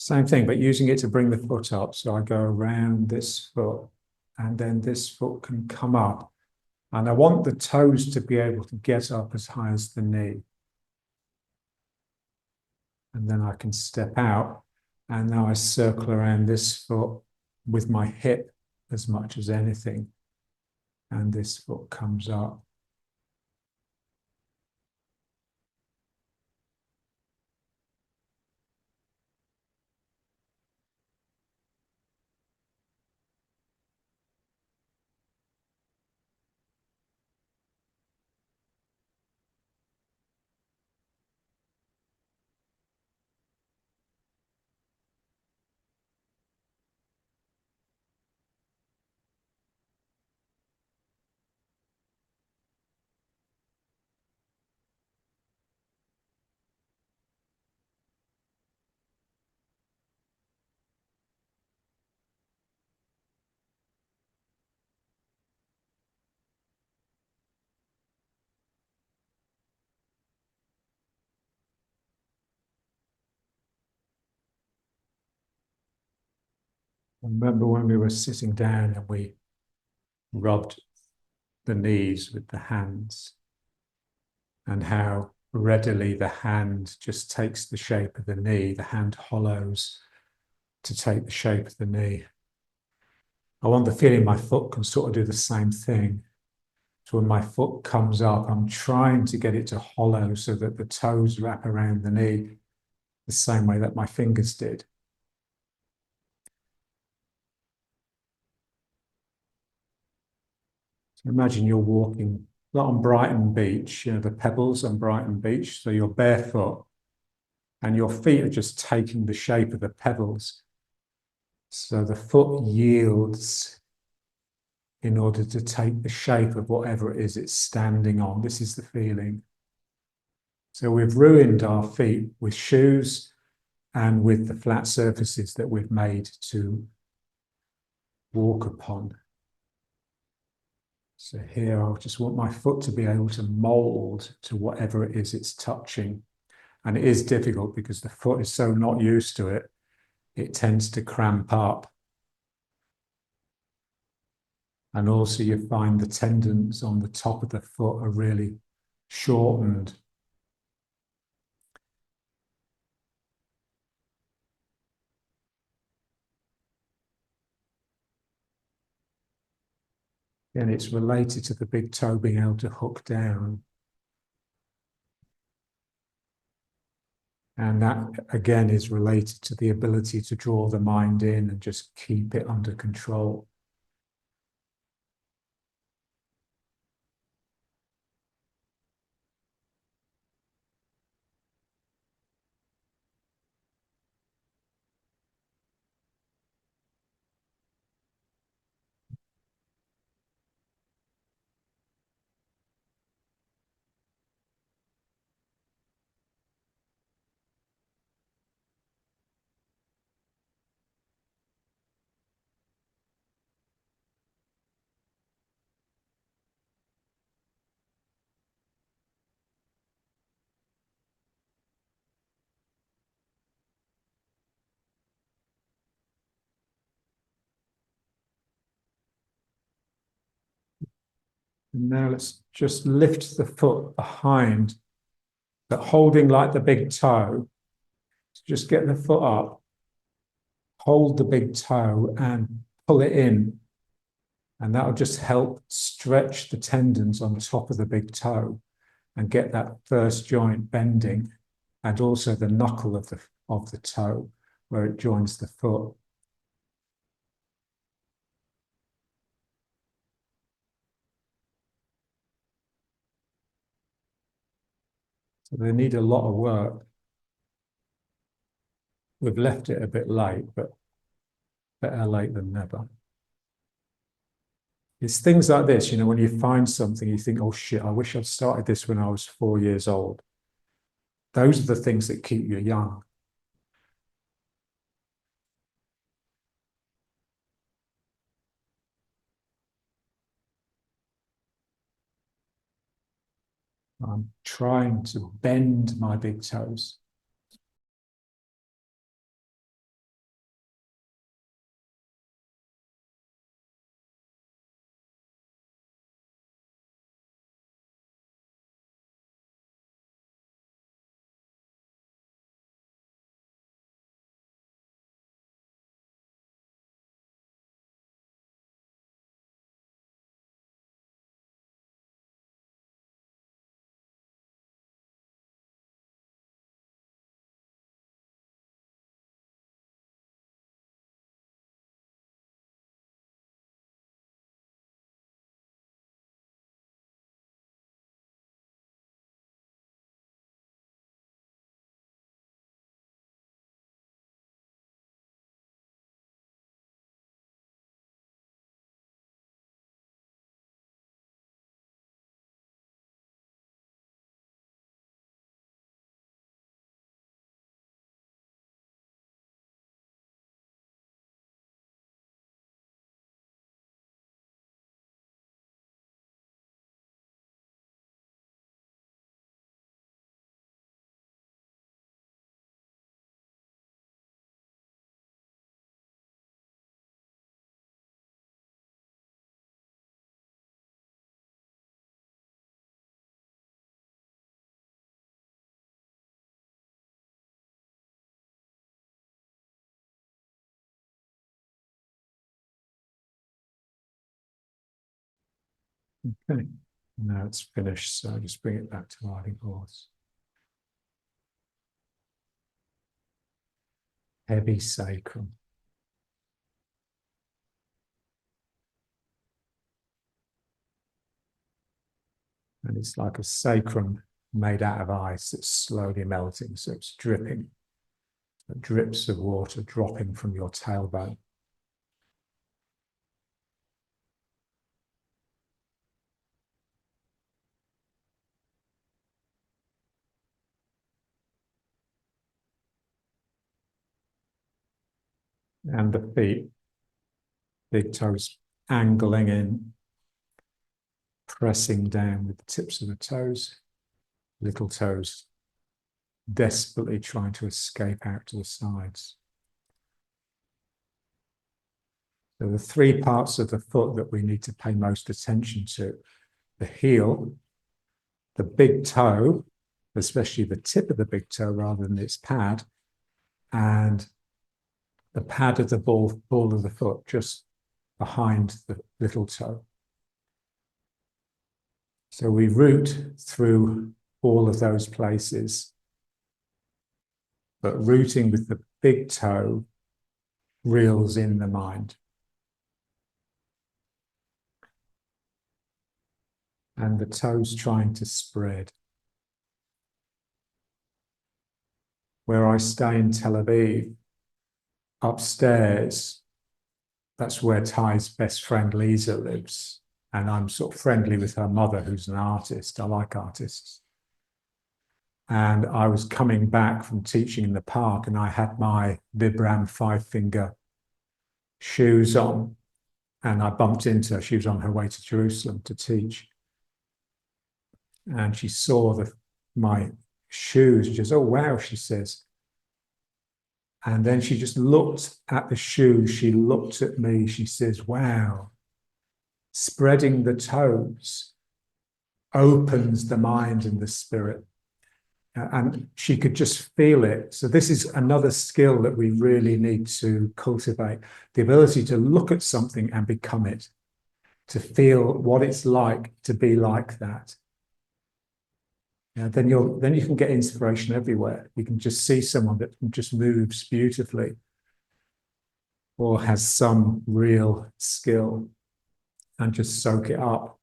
Same thing, but using it to bring the foot up. So I go around this foot and then this foot can come up. And I want the toes to be able to get up as high as the knee. And then I can step out. And now I circle around this foot with my hip as much as anything. And this foot comes up. I remember when we were sitting down and we rubbed the knees with the hands, and how readily the hand just takes the shape of the knee, the hand hollows to take the shape of the knee. I want the feeling my foot can sort of do the same thing. So when my foot comes up, I'm trying to get it to hollow so that the toes wrap around the knee the same way that my fingers did. So imagine you're walking not on Brighton Beach, you know, the pebbles on Brighton Beach. So you're barefoot and your feet are just taking the shape of the pebbles. So the foot yields in order to take the shape of whatever it is it's standing on. This is the feeling. So we've ruined our feet with shoes and with the flat surfaces that we've made to walk upon. So here I just want my foot to be able to mold to whatever it is it's touching. And it is difficult because the foot is so not used to it, it tends to cramp up. And also you find the tendons on the top of the foot are really shortened. And it's related to the big toe being able to hook down. And that, again, is related to the ability to draw the mind in and just keep it under control. And now let's just lift the foot behind, but holding like the big toe. So just get the foot up, hold the big toe and pull it in. And that'll just help stretch the tendons on top of the big toe and get that first joint bending, and also the knuckle of the toe where it joins the foot. So they need a lot of work. We've left it a bit late, but better late than never. It's things like this, you know, when you find something, you think, oh shit, I wish I'd started this when I was 4 years old. Those are the things that keep you young. I'm trying to bend my big toes. Okay, now it's finished, so just bring it back to riding horse. Heavy sacrum. And it's like a sacrum made out of ice that's slowly melting, so it's dripping. Drips of water dropping from your tailbone. And the feet, big toes angling in, pressing down with the tips of the toes, little toes desperately trying to escape out to the sides. So the three parts of the foot that we need to pay most attention to: the heel, the big toe, especially the tip of the big toe rather than its pad, and the pad of the ball of the foot just behind the little toe. So we root through all of those places, but rooting with the big toe reels in the mind. And the toes trying to spread. Where I stay in Tel Aviv, upstairs, that's where Ty's best friend Lisa lives. And I'm sort of friendly with her mother, who's an artist. I like artists. And I was coming back from teaching in the park, and I had my Vibram 5-finger shoes on, and I bumped into her. She was on her way to Jerusalem to teach. And she saw my shoes, just, oh, wow, she says. And then she just looked at the shoes. She looked at me. She says, wow, spreading the toes opens the mind and the spirit. And she could just feel it. So this is another skill that we really need to cultivate: the ability to look at something and become it, to feel what it's like to be like that. Then you can get inspiration everywhere. You can just see someone that just moves beautifully or has some real skill and just soak it up.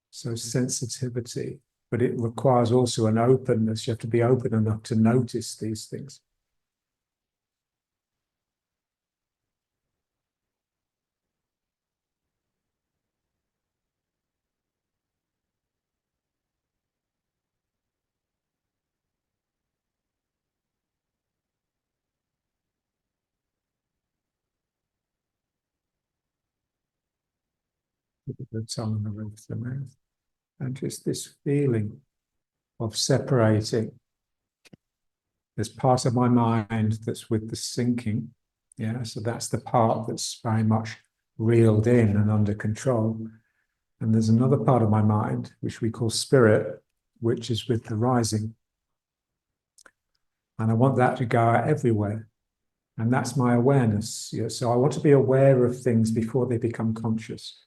So sensitivity, but it requires also an openness. You have to be open enough to notice these things. The tongue and the roof of the mouth. And just this feeling of separating. There's part of my mind that's with the sinking. Yeah, so that's the part that's very much reeled in and under control. And there's another part of my mind, which we call spirit, which is with the rising. And I want that to go out everywhere. And that's my awareness. Yeah, so I want to be aware of things before they become conscious.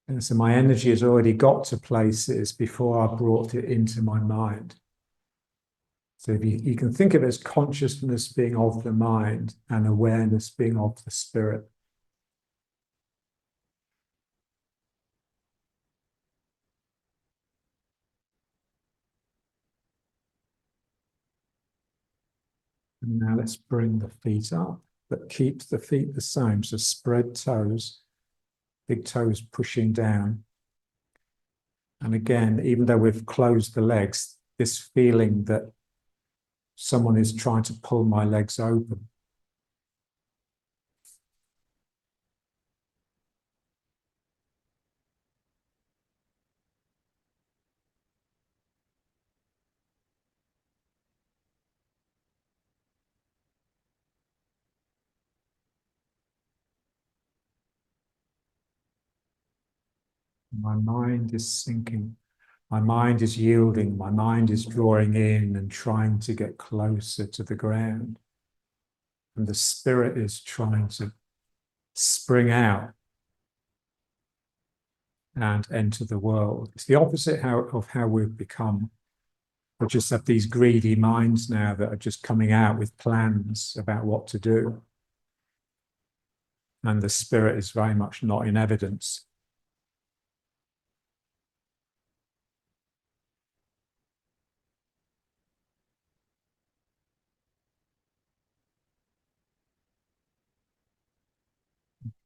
And so my energy has already got to places before I brought it into my mind. So if you can think of it as consciousness being of the mind and awareness being of the spirit. And now let's bring the feet up, but keep the feet the same. So spread toes, big toes pushing down. And again, even though we've closed the legs, this feeling that someone is trying to pull my legs open. My mind is sinking. My mind is yielding. My mind is drawing in and trying to get closer to the ground. And the spirit is trying to spring out. and enter the world. It's the opposite of how we've become. We just have these greedy minds now that are just coming out with plans about what to do. And the spirit is very much not in evidence.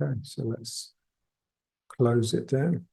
Okay, so let's close it down.